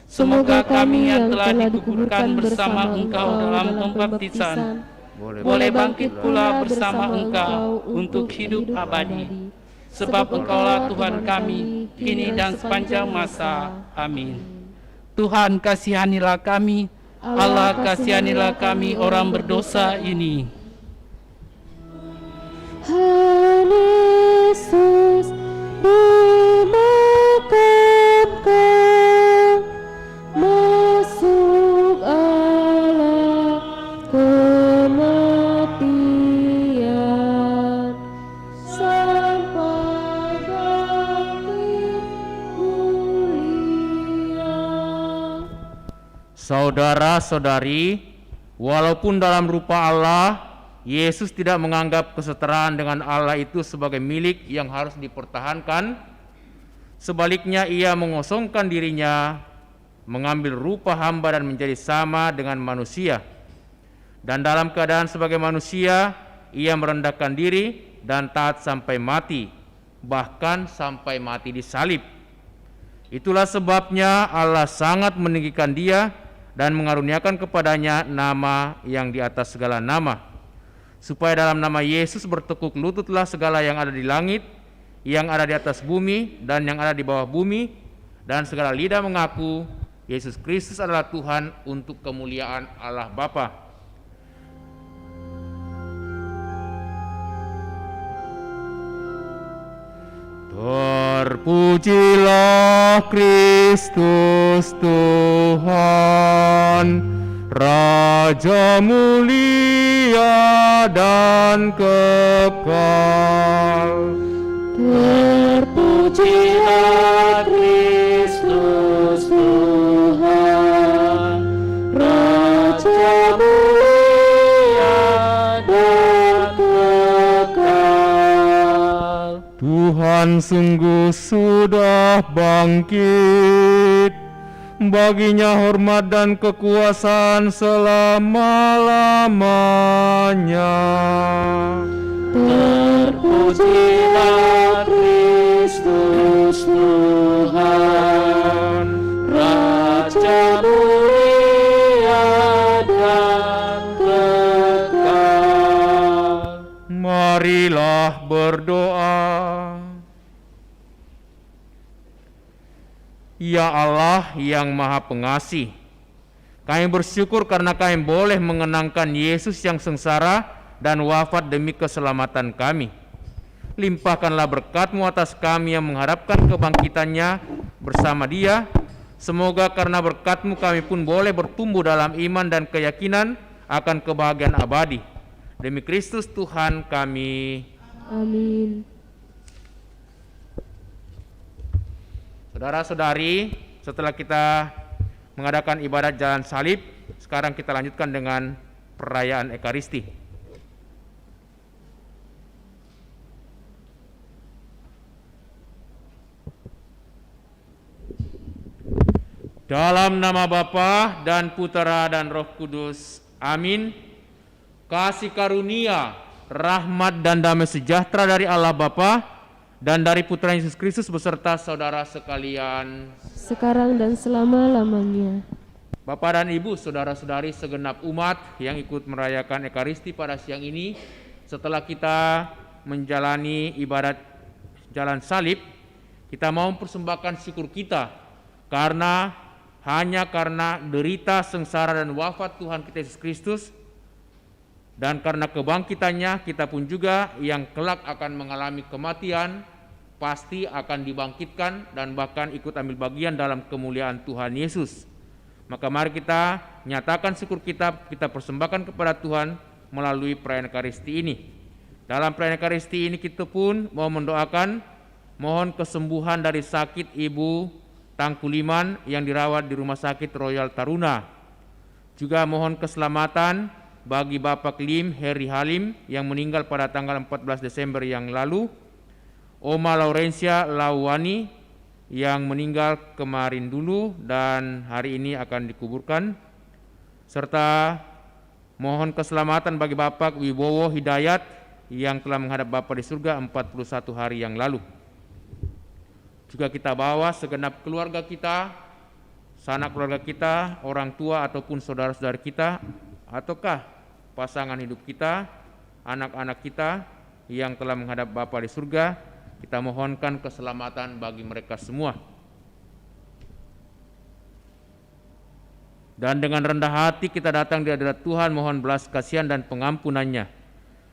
Speaker 2: Semoga kami yang telah dikuburkan bersama Engkau dalam pembaptisan boleh bangkit pula bersama Engkau untuk hidup abadi. Sebab Engkaulah Tuhan kami, kini dan sepanjang masa. Amin.
Speaker 4: Tuhan kasihanilah kami, Allah kasihanilah kami orang berdosa ini.
Speaker 2: Yesus dimakamkan, masuk Allah kematian, sampai bangkit mulia.
Speaker 3: Saudara-saudari, walaupun dalam rupa Allah, Yesus tidak menganggap kesetaraan dengan Allah itu sebagai milik yang harus dipertahankan. Sebaliknya, ia mengosongkan dirinya, mengambil rupa hamba dan menjadi sama dengan manusia. Dan dalam keadaan sebagai manusia, ia merendahkan diri dan taat sampai mati, bahkan sampai mati di salib. Itulah sebabnya Allah sangat meninggikan Dia dan mengaruniakan kepadanya nama yang di atas segala nama, supaya dalam nama Yesus bertekuk lututlah segala yang ada di langit, yang ada di atas bumi dan yang ada di bawah bumi, dan segala lidah mengaku Yesus Kristus adalah Tuhan untuk kemuliaan Allah Bapa. Terpujilah Kristus Tuhan, Raja mulia dan kekal.
Speaker 2: Terpujilah Kristus Tuhan, Raja mulia dan kekal.
Speaker 3: Tuhan sungguh sudah bangkit, baginya hormat dan kekuasaan selama-lamanya.
Speaker 2: Terpujilah Kristus Tuhan, Raja mulia dan kekal.
Speaker 3: Marilah berdoa. Ya Allah yang Maha Pengasih, kami bersyukur karena kami boleh mengenangkan Yesus yang sengsara dan wafat demi keselamatan kami. Limpahkanlah berkat-Mu atas kami yang mengharapkan kebangkitannya bersama Dia. Semoga karena berkat-Mu kami pun boleh bertumbuh dalam iman dan keyakinan akan kebahagiaan abadi. Demi Kristus Tuhan kami.
Speaker 2: Amin.
Speaker 3: Saudara-saudari, setelah kita mengadakan ibadat jalan salib, sekarang kita lanjutkan dengan perayaan Ekaristi. Dalam nama Bapa dan Putera dan Roh Kudus. Amin. Kasih karunia, rahmat dan damai sejahtera dari Allah Bapa dan dari Putra Yesus Kristus beserta saudara sekalian,
Speaker 2: Sekarang dan selama-lamanya.
Speaker 3: Bapak dan Ibu, saudara-saudari segenap umat yang ikut merayakan Ekaristi pada siang ini, setelah kita menjalani ibadat jalan salib, kita mau mempersembahkan syukur kita hanya karena derita, sengsara dan wafat Tuhan kita Yesus Kristus, dan karena kebangkitannya kita pun juga yang kelak akan mengalami kematian pasti akan dibangkitkan dan bahkan ikut ambil bagian dalam kemuliaan Tuhan Yesus. Maka mari kita nyatakan syukur kita persembahkan kepada Tuhan melalui perayaan Ekaristi ini. Dalam perayaan Ekaristi ini kita pun mau mendoakan mohon kesembuhan dari sakit Ibu Tangkuliman yang dirawat di Rumah Sakit Royal Taruna. Juga mohon keselamatan bagi Bapak Lim Heri Halim yang meninggal pada tanggal 14 Desember yang lalu, Oma Laurencia Lawani yang meninggal kemarin dulu dan hari ini akan dikuburkan, serta mohon keselamatan bagi Bapak Wibowo Hidayat yang telah menghadap Bapa di surga 41 hari yang lalu. Juga kita bawa segenap keluarga kita, sanak keluarga kita, orang tua ataupun saudara-saudara kita, ataukah pasangan hidup kita, anak-anak kita yang telah menghadap Bapa di surga, kita mohonkan keselamatan bagi mereka semua. Dan dengan rendah hati kita datang di hadirat Tuhan mohon belas kasihan dan pengampunannya.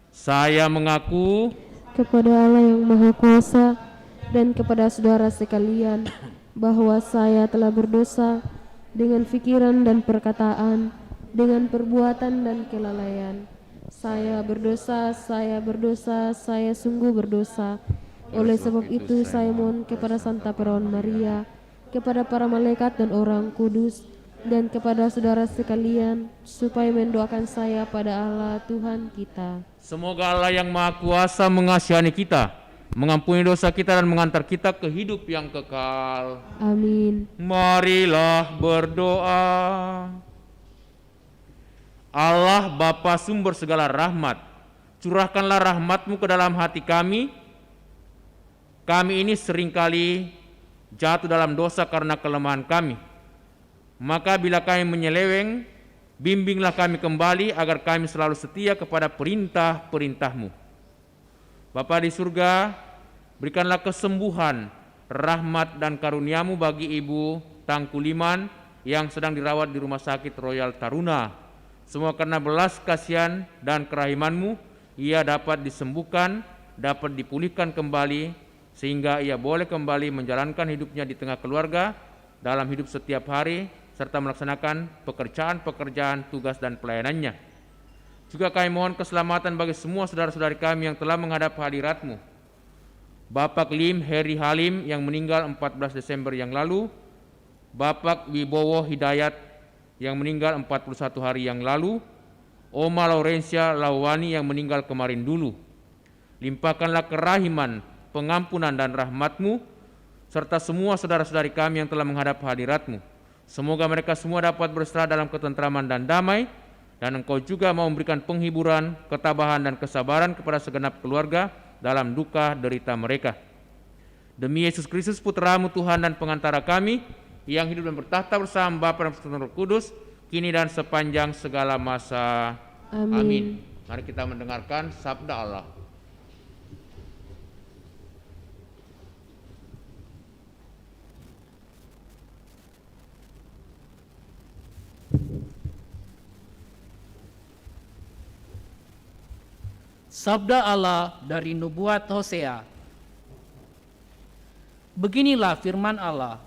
Speaker 3: Saya mengaku
Speaker 2: Kepada Allah yang Maha Kuasa dan kepada saudara sekalian bahwa saya telah berdosa dengan pikiran dan perkataan, dengan perbuatan dan kelalaian. Saya berdosa, saya sungguh berdosa. Oleh sebab itu saya mohon kepada Santa Perawan Maria, kepada para malaikat dan orang kudus, dan kepada saudara sekalian, supaya mendoakan saya pada Allah Tuhan kita.
Speaker 3: semoga Allah yang Maha Kuasa mengasihani kita, mengampuni dosa kita dan mengantar kita ke hidup yang kekal.
Speaker 2: Amin.
Speaker 3: Marilah berdoa. Allah Bapa sumber segala rahmat, curahkanlah rahmat-Mu ke dalam hati kami. Kami ini seringkali jatuh dalam dosa karena kelemahan kami. Maka bila kami menyeleweng, bimbinglah kami kembali agar kami selalu setia kepada perintah-perintah-Mu. Bapa di surga, Berikanlah kesembuhan, rahmat dan karuniamu bagi Ibu Tangku Liman yang sedang dirawat di Rumah Sakit Royal Taruna. Semua karena belas kasihan dan kerahimanmu, ia dapat disembuhkan, dapat dipulihkan kembali, sehingga ia boleh kembali menjalankan hidupnya di tengah keluarga, dalam hidup setiap hari, serta melaksanakan pekerjaan-pekerjaan tugas dan pelayanannya. Juga kami mohon keselamatan bagi semua saudara-saudari kami yang telah menghadap hadirat-Mu. Bapak Lim Heri Halim yang meninggal 14 Desember yang lalu, Bapak Wibowo Hidayat yang meninggal 41 hari yang lalu, Oma Laurencia Lawani yang meninggal kemarin dulu. Limpahkanlah kerahiman, pengampunan dan rahmat-Mu, serta semua saudara-saudari kami yang telah menghadap hadirat-Mu. Semoga mereka semua dapat berserah dalam ketentraman dan damai, dan Engkau juga mau memberikan penghiburan, ketabahan dan kesabaran kepada segenap keluarga dalam duka derita mereka. Demi Yesus Kristus Putra-Mu Tuhan dan pengantara kami, yang hidup dan bertahta bersama Bapa dan Putra Roh Kudus, kini dan sepanjang segala masa. Amin. Mari kita mendengarkan sabda Allah.
Speaker 4: Sabda Allah dari nubuat Hosea. Beginilah firman Allah,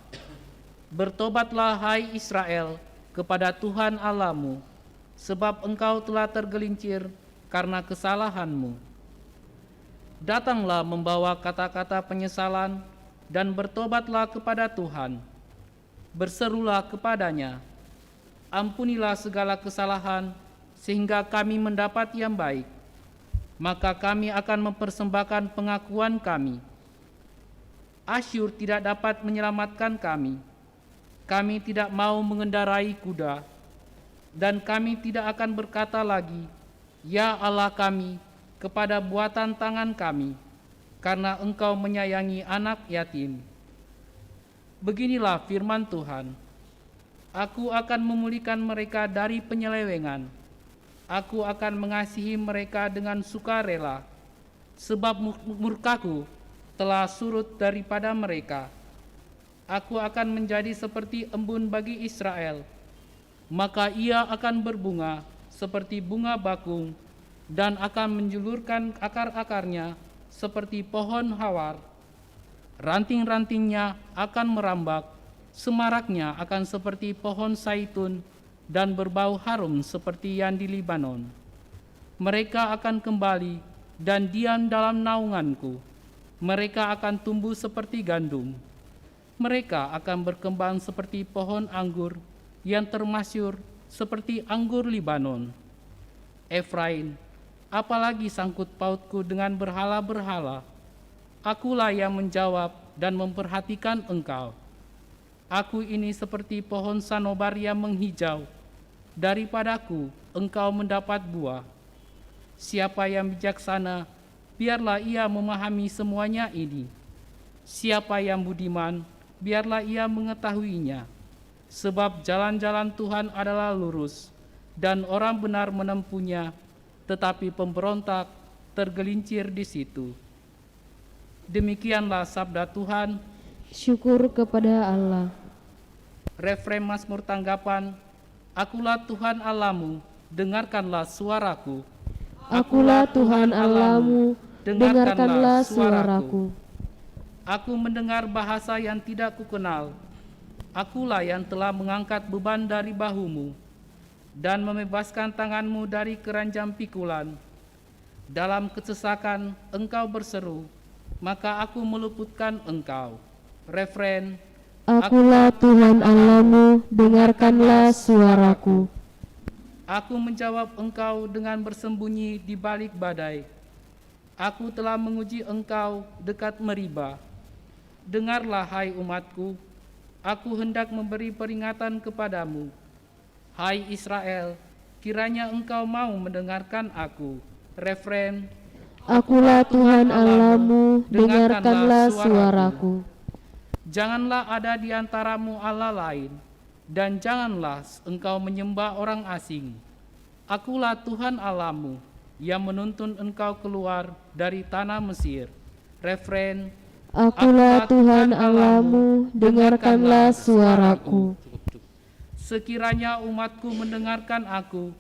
Speaker 4: bertobatlah hai Israel kepada Tuhan Allahmu, sebab engkau telah tergelincir karena kesalahanmu. Datanglah membawa kata-kata penyesalan dan bertobatlah kepada Tuhan. Berserulah kepadanya, ampunilah segala kesalahan sehingga kami mendapat yang baik. Maka kami akan mempersembahkan pengakuan kami. Asyur tidak dapat menyelamatkan kami. Kami tidak mau mengendarai kuda, dan kami tidak akan berkata lagi, ya Allah kami, kepada buatan tangan kami, karena Engkau menyayangi anak yatim. Beginilah firman Tuhan, aku akan memulihkan mereka dari penyelewengan. Aku akan mengasihi mereka dengan sukarela, sebab murkaku telah surut daripada mereka. Aku akan menjadi seperti embun bagi Israel, maka ia akan berbunga seperti bunga bakung dan akan menjulurkan akar-akarnya seperti pohon hawar. Ranting-rantingnya akan merambak, semaraknya akan seperti pohon zaitun, dan berbau harum seperti yang di Libanon. Mereka akan kembali dan diam dalam naunganku. Mereka akan tumbuh seperti gandum. Mereka akan berkembang seperti pohon anggur yang termasyur seperti anggur Libanon. Efraim, apalagi sangkut pautku dengan berhala-berhala? Akulah yang menjawab dan memperhatikan engkau. Aku ini seperti pohon sanobar yang menghijau. Daripadaku engkau mendapat buah. Siapa yang bijaksana, biarlah ia memahami semuanya ini. Siapa yang budiman, biarlah ia mengetahuinya. Sebab jalan-jalan Tuhan adalah lurus, dan orang benar menempuhnya, tetapi pemberontak tergelincir di situ. Demikianlah sabda Tuhan.
Speaker 2: Syukur kepada Allah.
Speaker 4: Refrem Mazmur tanggapan, akulah Tuhan Allahmu, dengarkanlah suaraku.
Speaker 2: Akulah Tuhan Allahmu, dengarkanlah suaraku.
Speaker 4: Aku mendengar bahasa yang tidak kukenal. Akulah yang telah mengangkat beban dari bahumu dan membebaskan tanganmu dari keranjang pikulan. Dalam kesesakan engkau berseru, maka aku meluputkan engkau. Refren,
Speaker 2: Akulah Tuhan Allahmu, dengarkanlah suaraku.
Speaker 4: aku menjawab engkau dengan bersembunyi di balik badai. Aku telah menguji engkau dekat Meriba. Dengarlah hai umatku, aku hendak memberi peringatan kepadamu. Hai Israel, kiranya engkau mau mendengarkan aku. Refren,
Speaker 2: Akulah Tuhan Allahmu, dengarkanlah suaraku.
Speaker 4: janganlah ada di antaramu Allah lain, dan janganlah engkau menyembah orang asing. Akulah Tuhan Allahmu, yang menuntun engkau keluar dari tanah Mesir. Refren,
Speaker 2: Akulah Tuhan Allahmu, dengarkanlah suaraku.
Speaker 4: Sekiranya umatku mendengarkan aku,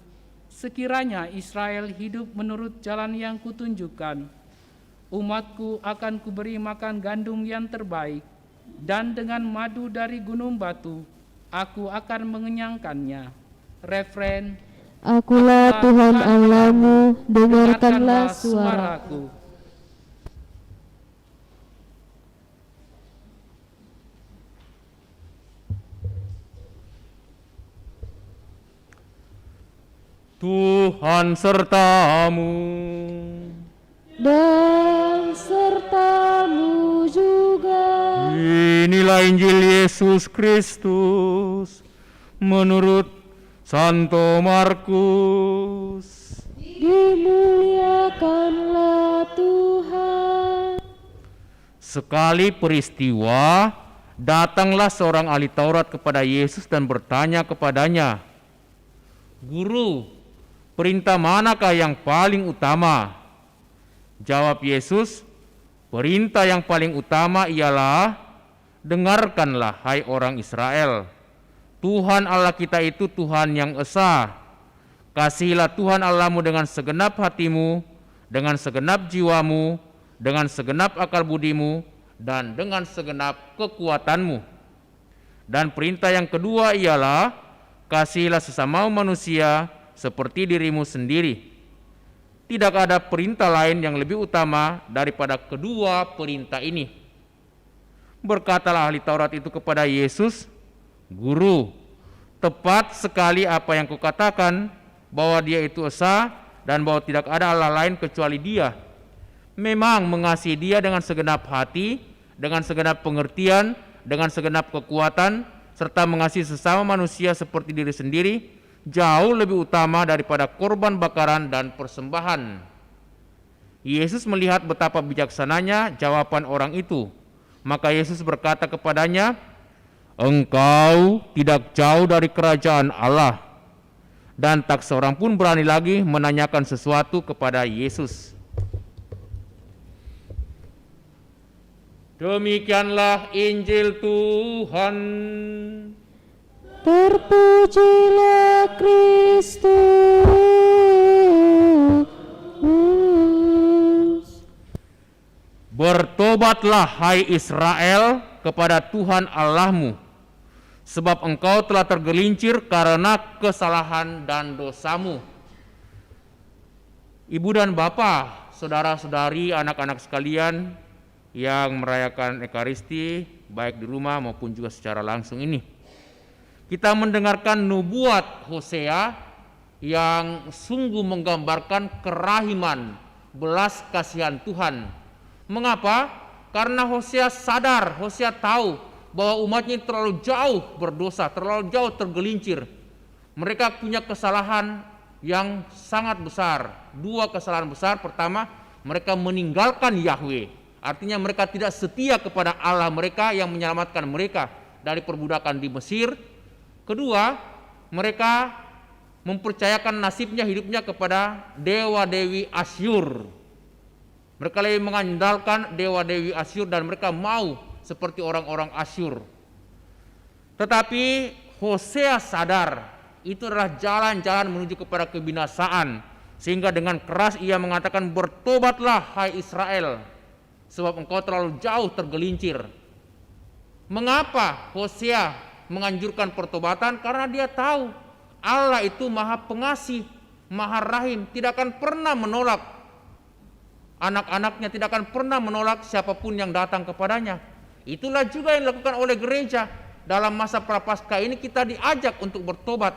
Speaker 4: sekiranya Israel hidup menurut jalan yang kutunjukkan, umatku akan kuberi makan gandum yang terbaik, dan dengan madu dari gunung batu, aku akan mengenyangkannya. Refren,
Speaker 2: Akulah Tuhan Allahmu, dengarkanlah suaraku.
Speaker 3: Tuhan sertamu.
Speaker 2: Dan sertamu juga.
Speaker 3: Inilah Injil Yesus Kristus menurut Santo Markus.
Speaker 2: Dimuliakanlah Tuhan.
Speaker 3: Sekali peristiwa, datanglah seorang ahli Taurat kepada Yesus dan bertanya kepadanya, "Guru, perintah manakah yang paling utama?" Jawab Yesus, "Perintah yang paling utama ialah, dengarkanlah hai orang Israel. Tuhan Allah kita itu Tuhan yang esa. Kasihilah Tuhan Allahmu dengan segenap hatimu, dengan segenap jiwamu, dengan segenap akal budimu, dan dengan segenap kekuatanmu. Dan perintah yang kedua ialah, kasihilah sesamamu manusia seperti dirimu sendiri. Tidak ada perintah lain yang lebih utama daripada kedua perintah ini." Berkatalah ahli Taurat itu kepada Yesus, "Guru, tepat sekali apa yang kukatakan, bahwa Dia itu esa dan bahwa tidak ada Allah lain kecuali Dia. Memang mengasihi Dia dengan segenap hati, dengan segenap pengertian, dengan segenap kekuatan, serta mengasihi sesama manusia seperti diri sendiri, jauh lebih utama daripada korban bakaran dan persembahan." Yesus melihat betapa bijaksananya jawaban orang itu. Maka Yesus berkata kepadanya, "Engkau tidak jauh dari kerajaan Allah." Dan tak seorang pun berani lagi menanyakan sesuatu kepada Yesus. Demikianlah Injil Tuhan.
Speaker 2: Terpujilah Kristus.
Speaker 3: Bertobatlah hai Israel kepada Tuhan Allahmu, sebab engkau telah tergelincir karena kesalahan dan dosamu. Ibu dan bapak, saudara-saudari, anak-anak sekalian yang merayakan Ekaristi baik di rumah maupun juga secara langsung ini, kita mendengarkan nubuat Hosea yang sungguh menggambarkan kerahiman, belas kasihan Tuhan. Mengapa? Karena Hosea sadar, Hosea tahu bahwa umatnya terlalu jauh berdosa, terlalu jauh tergelincir. Mereka punya kesalahan yang sangat besar. Dua kesalahan besar. Pertama, mereka meninggalkan Yahweh. Artinya mereka tidak setia kepada Allah mereka yang menyelamatkan mereka dari perbudakan di Mesir. Kedua, mereka mempercayakan nasibnya, hidupnya kepada dewa-dewi Asyur. Mereka lebih mengandalkan dewa-dewi Asyur dan mereka mau seperti orang-orang Asyur. Tetapi Hosea sadar itu adalah jalan-jalan menuju kepada kebinasaan, sehingga dengan keras ia mengatakan, "Bertobatlah hai Israel, sebab engkau terlalu jauh tergelincir." Mengapa Hosea menganjurkan pertobatan? Karena dia tahu Allah itu Maha Pengasih, Maha Rahim, tidak akan pernah menolak anak-anaknya, tidak akan pernah menolak siapapun yang datang kepadanya. Itulah juga yang dilakukan oleh gereja. Dalam masa Prapaskah ini kita diajak untuk bertobat.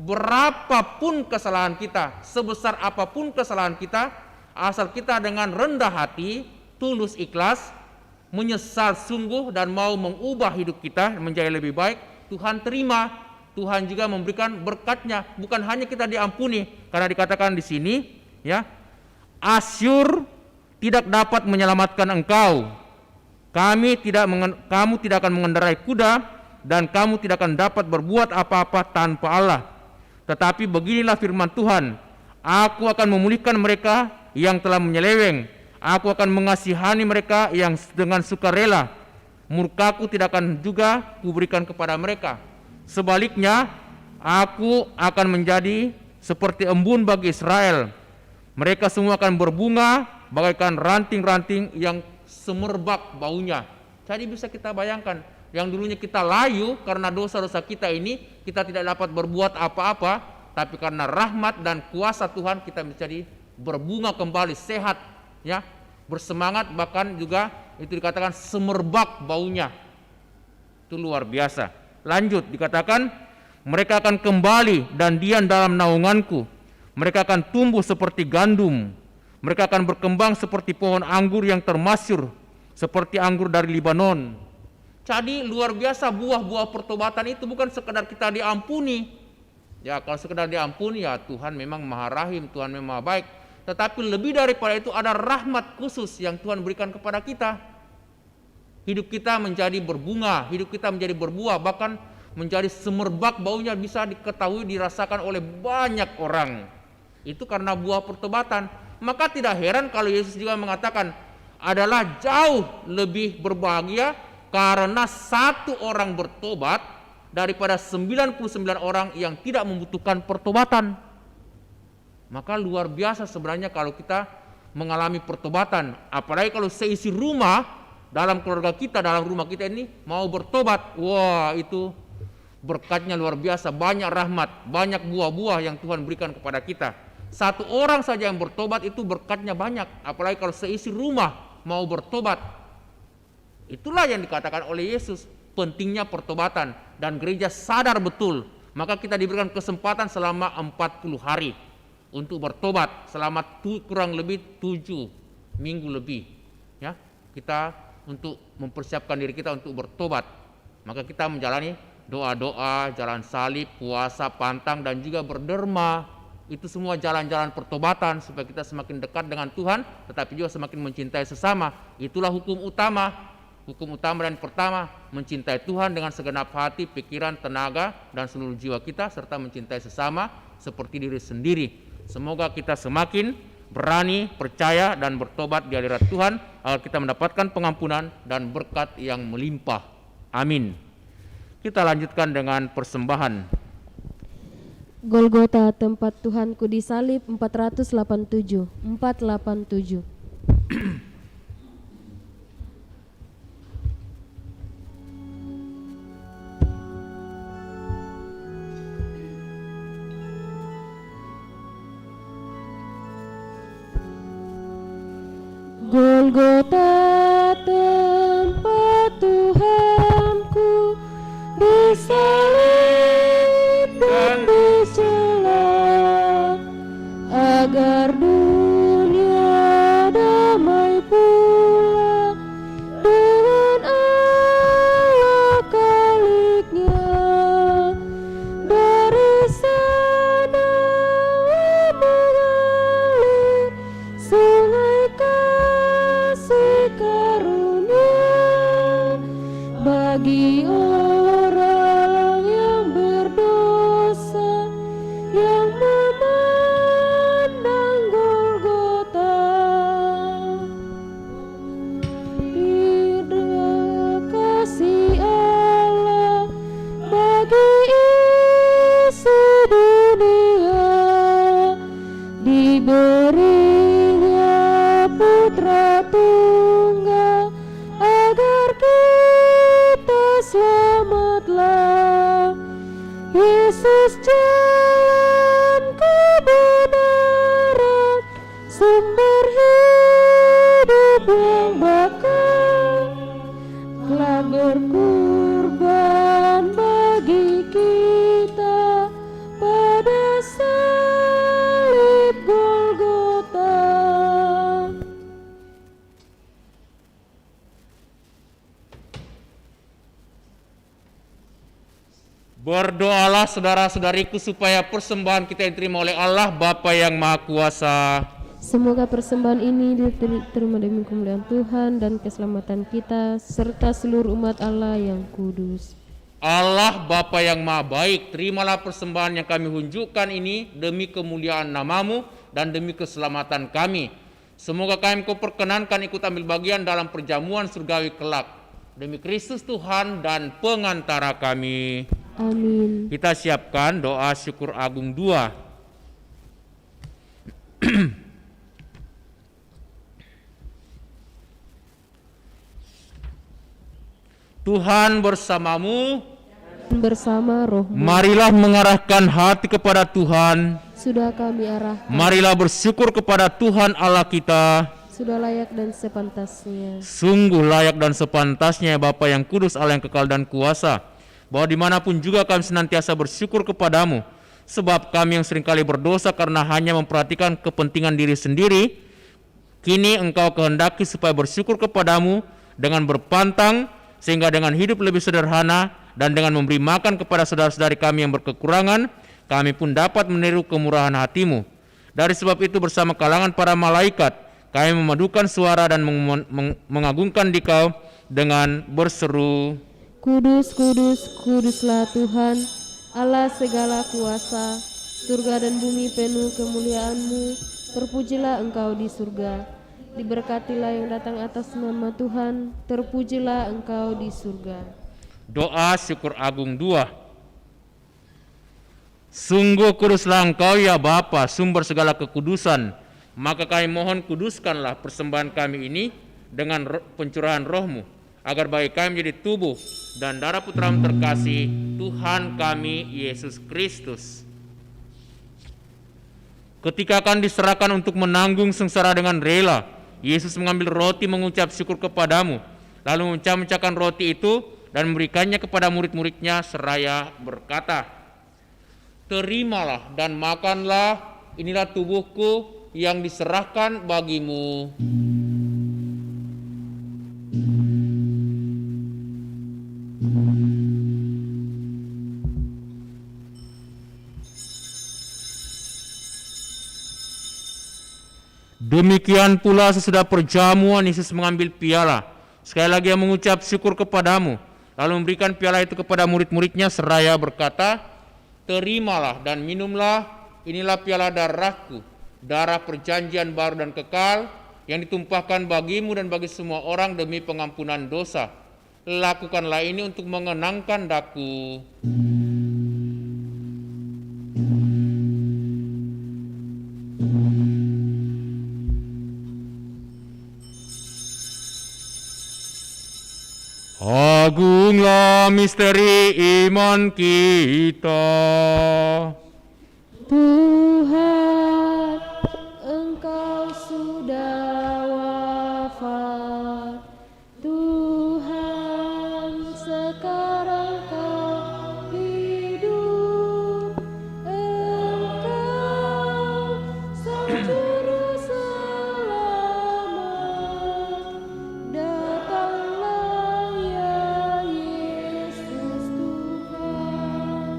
Speaker 3: Berapapun kesalahan kita, sebesar apapun kesalahan kita, asal kita dengan rendah hati, tulus ikhlas, menyesal sungguh dan mau mengubah hidup kita menjadi lebih baik, Tuhan terima. Tuhan juga memberikan berkat-Nya. Bukan hanya kita diampuni, karena dikatakan di sini, ya, Asyur tidak dapat menyelamatkan engkau. Kamu tidak akan mengendarai kuda, dan kamu tidak akan dapat berbuat apa-apa tanpa Allah. Tetapi beginilah firman Tuhan, Aku akan memulihkan mereka yang telah menyeleweng. Aku akan mengasihani mereka yang dengan sukarela. Murkaku tidak akan juga kuberikan kepada mereka. Sebaliknya, aku akan menjadi seperti embun bagi Israel. Mereka semua akan berbunga bagaikan ranting-ranting yang semerbak baunya. Jadi bisa kita bayangkan, yang dulunya kita layu karena dosa-dosa kita ini, kita tidak dapat berbuat apa-apa, tapi karena rahmat dan kuasa Tuhan kita menjadi berbunga kembali, sehat, ya, bersemangat, bahkan juga itu dikatakan semerbak baunya. Itu luar biasa. Lanjut dikatakan, mereka akan kembali dan diam dalam naunganku. Mereka akan tumbuh seperti gandum. Mereka akan berkembang seperti pohon anggur yang termasyur, seperti anggur dari Libanon. Jadi luar biasa, buah-buah pertobatan itu bukan sekedar kita diampuni. Ya, kalau sekedar diampuni, ya Tuhan memang Maha Rahim, Tuhan memang Maha Baik. Tetapi lebih daripada itu ada rahmat khusus yang Tuhan berikan kepada kita. Hidup kita menjadi berbunga, hidup kita menjadi berbuah, bahkan menjadi semerbak baunya bisa diketahui, dirasakan oleh banyak orang. Itu karena buah pertobatan. Maka tidak heran kalau Yesus juga mengatakan adalah jauh lebih berbahagia karena satu orang bertobat daripada 99 orang yang tidak membutuhkan pertobatan. Maka luar biasa sebenarnya kalau kita mengalami pertobatan, apalagi kalau seisi rumah dalam keluarga kita, dalam rumah kita ini mau bertobat. Wah, itu berkatnya luar biasa, banyak rahmat, banyak buah-buah yang Tuhan berikan kepada kita. Satu orang saja yang bertobat itu berkatnya banyak, apalagi kalau seisi rumah mau bertobat. Itulah yang dikatakan oleh Yesus, pentingnya pertobatan, dan gereja sadar betul. Maka kita diberikan kesempatan selama 40 hari untuk bertobat, selama kurang lebih 7 minggu lebih, ya, kita untuk mempersiapkan diri kita untuk bertobat. Maka kita menjalani doa-doa, jalan salib, puasa, pantang, dan juga berderma. Itu semua jalan-jalan pertobatan supaya kita semakin dekat dengan Tuhan, tetapi juga semakin mencintai sesama. Itulah hukum utama. Hukum utama dan pertama, mencintai Tuhan dengan segenap hati, pikiran, tenaga, dan seluruh jiwa kita, serta mencintai sesama seperti diri sendiri. Semoga kita semakin berani, percaya, dan bertobat di hadirat Tuhan, agar kita mendapatkan pengampunan dan berkat yang melimpah. Amin. Kita lanjutkan dengan persembahan.
Speaker 2: Golgota, tempat Tuhanku disalib, 487. Golgota, tempat Tuhanku disalib dan dicela, agar dunia damai pula dengan Allah Khaliknya. Dari sana mengalir sungai kasih karunia bagi orang yang berdosa, yang memandang Golgota. Ridha kasih Allah bagi isi dunia, diberinya Putra Tunggal agar kita selamatlah. Yesus jalan kebenaran, sumber hidup yang bakal, telah berkorban bagi kita pada salib Golgota.
Speaker 3: Berdoalah saudara-saudariku supaya persembahan kita diterima oleh Allah Bapa yang Maha Kuasa.
Speaker 2: Semoga persembahan ini diterima demi kemuliaan Tuhan dan keselamatan kita serta seluruh umat Allah yang kudus.
Speaker 3: Allah Bapa yang Maha Baik, terimalah persembahan yang kami unjukkan ini demi kemuliaan nama-Mu dan demi keselamatan kami. Semoga kami Kau perkenankan ikut ambil bagian dalam perjamuan surgawi kelak. Demi Kristus Tuhan dan pengantara kami.
Speaker 2: Amin.
Speaker 3: Kita siapkan doa syukur agung 2. Tuhan bersamamu.
Speaker 2: Bersama rohmu.
Speaker 3: Marilah mengarahkan hati kepada Tuhan.
Speaker 2: Sudah kami arahkan.
Speaker 3: Marilah bersyukur kepada Tuhan Allah kita.
Speaker 2: Sudah layak dan sepantasnya.
Speaker 3: Sungguh layak dan sepantasnya ya Bapa yang kudus, Allah yang kekal dan kuasa, bahwa dimanapun juga kami senantiasa bersyukur kepadamu. Sebab kami yang seringkali berdosa karena hanya memperhatikan kepentingan diri sendiri, kini Engkau kehendaki supaya bersyukur kepadamu dengan berpantang, sehingga dengan hidup lebih sederhana dan dengan memberi makan kepada saudara-saudari kami yang berkekurangan, kami pun dapat meniru kemurahan hati-Mu. Dari sebab itu bersama kalangan para malaikat, kami memadukan suara dan mengagungkan Dikau dengan berseru,
Speaker 2: Kudus, kudus, kuduslah Tuhan, Allah segala kuasa. Surga dan bumi penuh kemuliaan-Mu. Terpujilah Engkau di surga. Diberkatilah yang datang atas nama Tuhan. Terpujilah Engkau di surga.
Speaker 3: Doa syukur agung 2. Sungguh kuduslah Engkau ya Bapa, sumber segala kekudusan. Maka kami mohon kuduskanlah persembahan kami ini dengan pencurahan roh-Mu, agar bagi kami menjadi tubuh dan darah Putra-Mu terkasih, Tuhan kami Yesus Kristus. Ketika akan diserahkan untuk menanggung sengsara dengan rela, Yesus mengambil roti mengucap syukur kepadamu, lalu memecah-mecahkan roti itu dan memberikannya kepada murid-muridnya seraya berkata, Terimalah dan makanlah, inilah tubuhku yang diserahkan bagimu. Demikian pula sesudah perjamuan Yesus mengambil piala, sekali lagi yang mengucap syukur kepadamu, lalu memberikan piala itu kepada murid-muridnya seraya berkata, Terimalah dan minumlah, inilah piala darahku, darah perjanjian baru dan kekal, yang ditumpahkan bagimu dan bagi semua orang demi pengampunan dosa. Lakukanlah ini untuk mengenangkan daku. Agunglah misteri iman kita.
Speaker 2: Tuhan, Engkau sudah wafat. Tuhan, sekarang Kau hidup. Engkau Sang Juru Selamat. Datanglah ya Yesus Tuhan.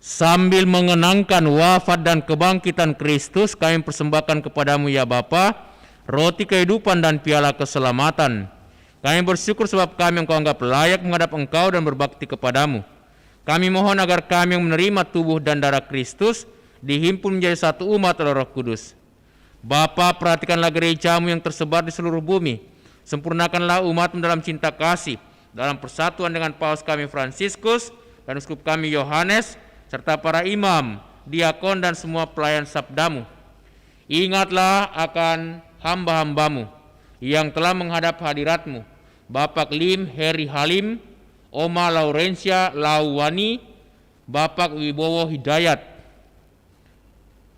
Speaker 3: Sambil mengenangkan wafat dan kebangkitan Kristus, kami persembahkan kepadamu ya Bapa, roti kehidupan dan piala keselamatan. Kami bersyukur sebab kami Engkau anggap layak menghadap Engkau dan berbakti kepadamu. Kami mohon agar kami yang menerima tubuh dan darah Kristus dihimpun menjadi satu umat oleh Roh Kudus. Bapa, perhatikanlah gereja-Mu yang tersebar di seluruh bumi. Sempurnakanlah umat-Mu dalam cinta kasih, dalam persatuan dengan Paus kami Fransiskus dan uskup kami Yohanes, serta para imam, diakon dan semua pelayan sabda-Mu. Ingatlah akan hamba-hamba-Mu yang telah menghadap hadirat-Mu, Bapak Lim Heri Halim, Oma Laurencia Lauwani, Bapak Wibowo Hidayat.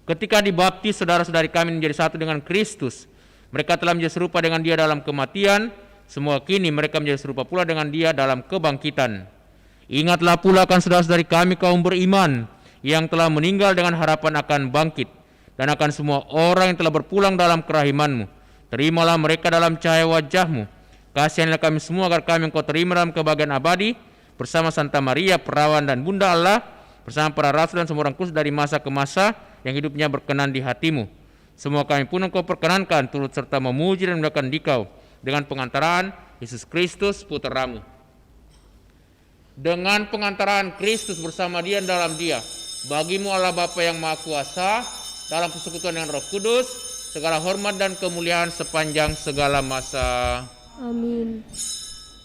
Speaker 3: Ketika dibaptis, saudara-saudari kami menjadi satu dengan Kristus. Mereka telah menjadi serupa dengan Dia dalam kematian, semua kini mereka menjadi serupa pula dengan Dia dalam kebangkitan. Ingatlah pula akan saudara-saudari kami kaum beriman yang telah meninggal dengan harapan akan bangkit, dan akan semua orang yang telah berpulang dalam kerahiman-Mu. Terimalah mereka dalam cahaya wajah-Mu. Kasihanlah kami semua agar kami Engkau terima dalam kebahagiaan abadi bersama Santa Maria Perawan dan Bunda Allah, bersama para rasul dan semua orang kudus dari masa ke masa yang hidupnya berkenan di hati-Mu. Semua kami pun Engkau perkenankan turut serta memuji dan memuliakan Dikau dengan pengantaraan Yesus Kristus Putra-Mu. Dengan pengantaraan Kristus bersama Dia dalam Dia, bagimu Allah Bapa yang Maha Kuasa, dalam persekutuan dengan Roh Kudus, segala hormat dan kemuliaan sepanjang segala masa.
Speaker 2: Amin.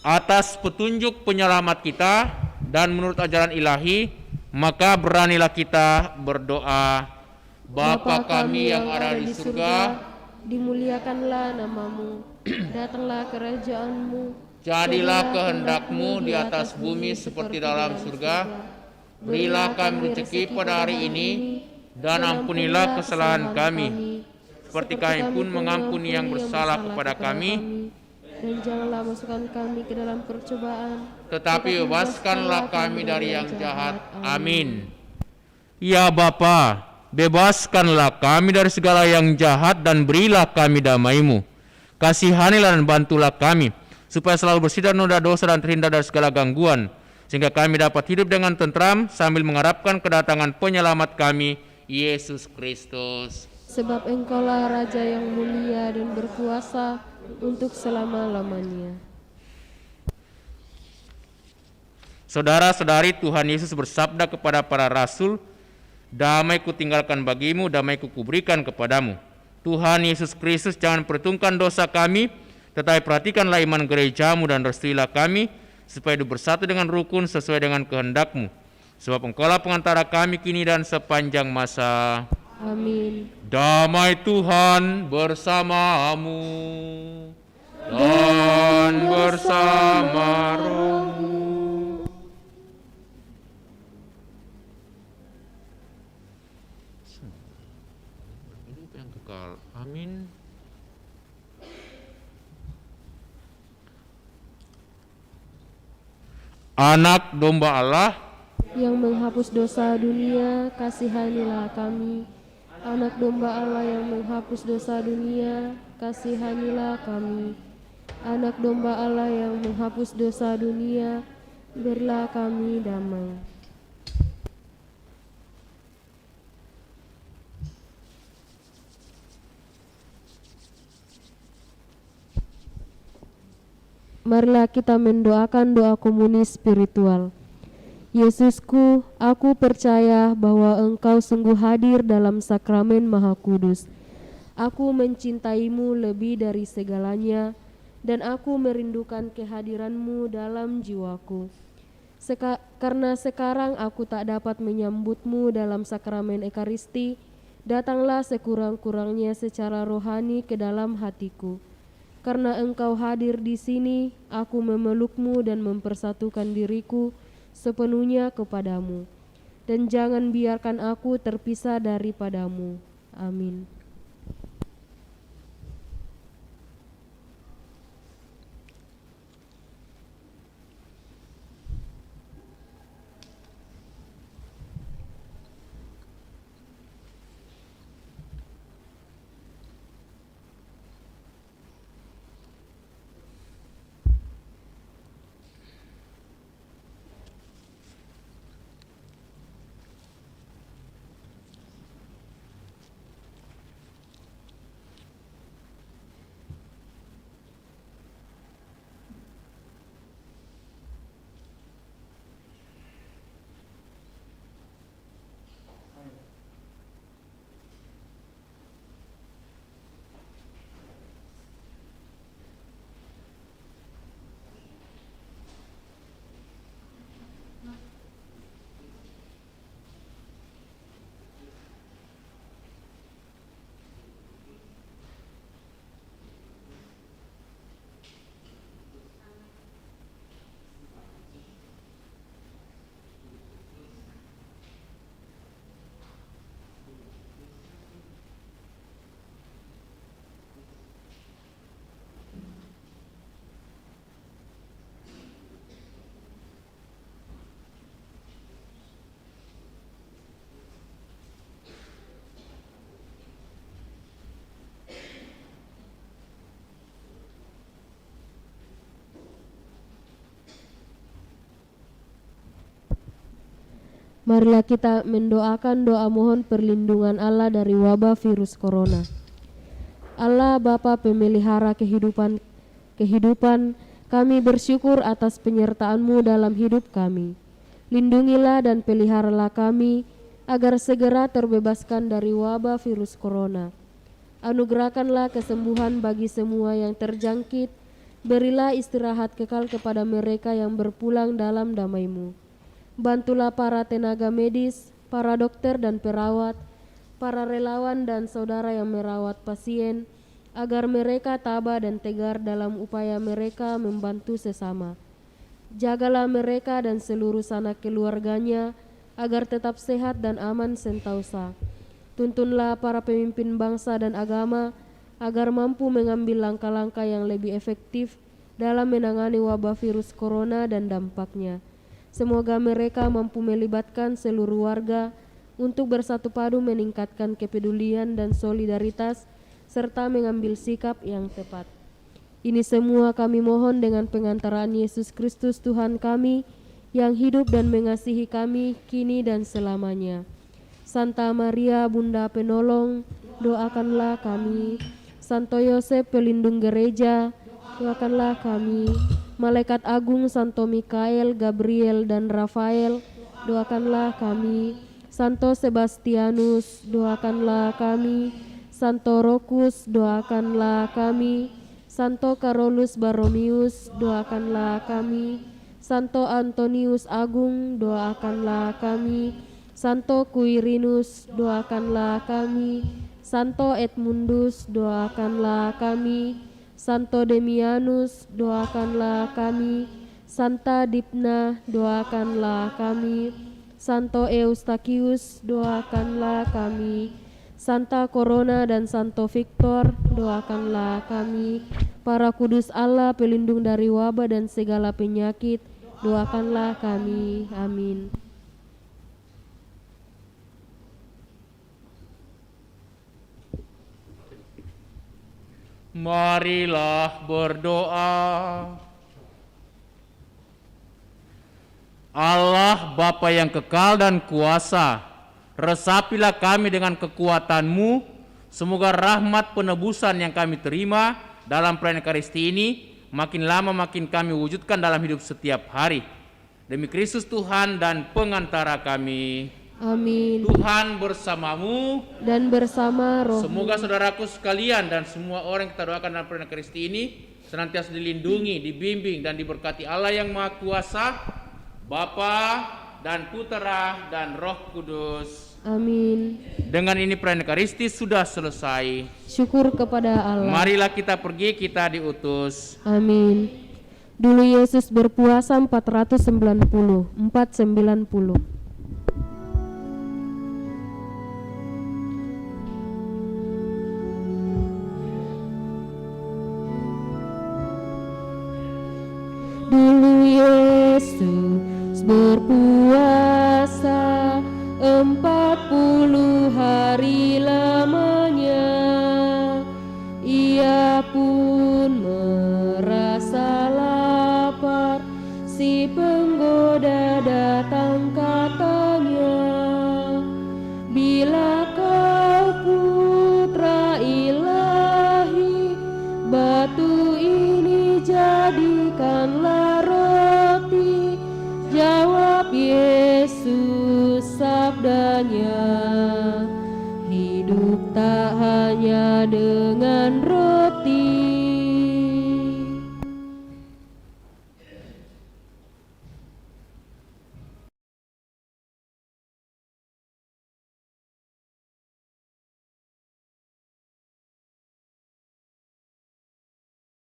Speaker 3: Atas petunjuk penyelamat kita dan menurut ajaran ilahi, maka beranilah kita berdoa. Bapa kami yang ada di surga,
Speaker 2: dimuliakanlah namamu, datanglah kerajaanmu,
Speaker 3: jadilah kehendak-Mu di atas bumi seperti dalam surga. Berilah kami rezeki pada hari ini, dan ampunilah kesalahan kami, seperti kami pun mengampuni yang bersalah kepada kami.
Speaker 2: Dan janganlah masukkan kami ke dalam percobaan,
Speaker 3: Tetapi bebaskanlah kami dari yang jahat. Amin. Ya Bapa, bebaskanlah kami dari segala yang jahat dan berilah kami damai-Mu. Kasihanilah dan bantulah kami, supaya selalu bersih dari noda dosa dan terhindar dari segala gangguan, sehingga kami dapat hidup dengan tentram sambil mengharapkan kedatangan penyelamat kami, Yesus Kristus.
Speaker 2: sebab Engkaulah Raja yang mulia dan berkuasa untuk selama-lamanya.
Speaker 3: Saudara-saudari, Tuhan Yesus bersabda kepada para rasul, "Damai kutinggalkan bagimu, damai kuberikan kepadamu." Tuhan Yesus Kristus, jangan perhitungkan dosa kami, tetapi perhatikanlah iman gerejamu dan restuilah kami, supaya hidup bersatu dengan rukun sesuai dengan kehendak-Mu. Sebab Engkaulah pengantara kami kini dan sepanjang masa.
Speaker 2: Amin.
Speaker 3: Damai Tuhan bersamamu dan bersama rohmu. Hidup yang kekal. Amin. Anak domba Allah
Speaker 2: Yang menghapus dosa dunia, kasihanilah kami. Anak domba Allah yang menghapus dosa dunia, kasihanilah kami. Anak domba Allah yang menghapus dosa dunia, berilah kami damai. Marilah kita mendoakan doa komuni spiritual. Yesusku, aku percaya bahwa Engkau sungguh hadir dalam sakramen Maha Kudus. Aku mencintaimu lebih dari segalanya, dan aku merindukan kehadiran-Mu dalam jiwaku. Karena sekarang aku tak dapat menyambut-Mu dalam sakramen Ekaristi, datanglah sekurang-kurangnya secara rohani ke dalam hatiku. Karena Engkau hadir di sini, aku memeluk-Mu dan mempersatukan diriku sepenuhnya kepadamu, dan jangan biarkan aku terpisah daripadamu. Amin. Marilah kita mendoakan doa mohon perlindungan Allah dari wabah virus corona. Allah Bapa pemelihara kehidupan, kami bersyukur atas penyertaan-Mu dalam hidup kami. Lindungilah dan peliharalah kami agar segera terbebaskan dari wabah virus corona. Anugerahkanlah kesembuhan bagi semua yang terjangkit. Berilah istirahat kekal kepada mereka yang berpulang dalam damai-Mu. Bantulah para tenaga medis, para dokter dan perawat, para relawan dan saudara yang merawat pasien, agar mereka tabah dan tegar dalam upaya mereka membantu sesama. Jagalah mereka dan seluruh sanak keluarganya, agar tetap sehat dan aman sentosa. Tuntunlah para pemimpin bangsa dan agama, agar mampu mengambil langkah-langkah yang lebih efektif dalam menangani wabah virus corona dan dampaknya. Semoga mereka mampu melibatkan seluruh warga untuk bersatu padu meningkatkan kepedulian dan solidaritas serta mengambil sikap yang tepat. Ini semua kami mohon dengan pengantaran Yesus Kristus Tuhan kami yang hidup dan mengasihi kami kini dan selamanya. Santa Maria Bunda Penolong, doakanlah kami. Santo Yosef pelindung gereja, doakanlah kami. Malaikat Agung Santo Mikael, Gabriel dan Rafael, doakanlah kami. Santo Sebastianus, doakanlah kami. Santo Rokus, doakanlah kami. Santo Carolus Baromius, doakanlah kami. Santo Antonius Agung, doakanlah kami. Santo Quirinus, doakanlah kami. Santo Edmundus, doakanlah kami. Santo Demianus, doakanlah kami. Santa Dipna, doakanlah kami. Santo Eustachius, doakanlah kami. Santa Corona dan Santo Victor, doakanlah kami. Para kudus Allah, pelindung dari wabah dan segala penyakit, doakanlah kami. Amin.
Speaker 3: Marilah berdoa. Allah Bapa yang kekal dan kuasa, resapilah kami dengan kekuatan-Mu. Semoga rahmat penebusan yang kami terima dalam perayaan Ekaristi ini makin lama makin kami wujudkan dalam hidup setiap hari. Demi Kristus Tuhan dan pengantara kami.
Speaker 2: Amin.
Speaker 3: Tuhan bersamamu
Speaker 2: Dan bersama roh.
Speaker 3: Semoga saudaraku sekalian dan semua orang yang kita doakan dalam perayaan Ekaristi ini senantiasa dilindungi, dibimbing dan diberkati Allah yang Maha Kuasa, Bapa dan Putera dan Roh Kudus.
Speaker 2: Amin.
Speaker 3: Dengan ini perayaan Ekaristi sudah selesai.
Speaker 2: Syukur kepada Allah.
Speaker 3: Marilah kita pergi, kita diutus.
Speaker 2: Amin. Dulu Yesus berpuasa 490. Dulu Yesus berpuasa 40 hari lamanya. Ia pun merasa lapar, si penggoda datang katanya, bila kau putra ilahi, batu ini jadikanlah roti. Jawab Yesus sabdanya, hidup tak hanya dengan roti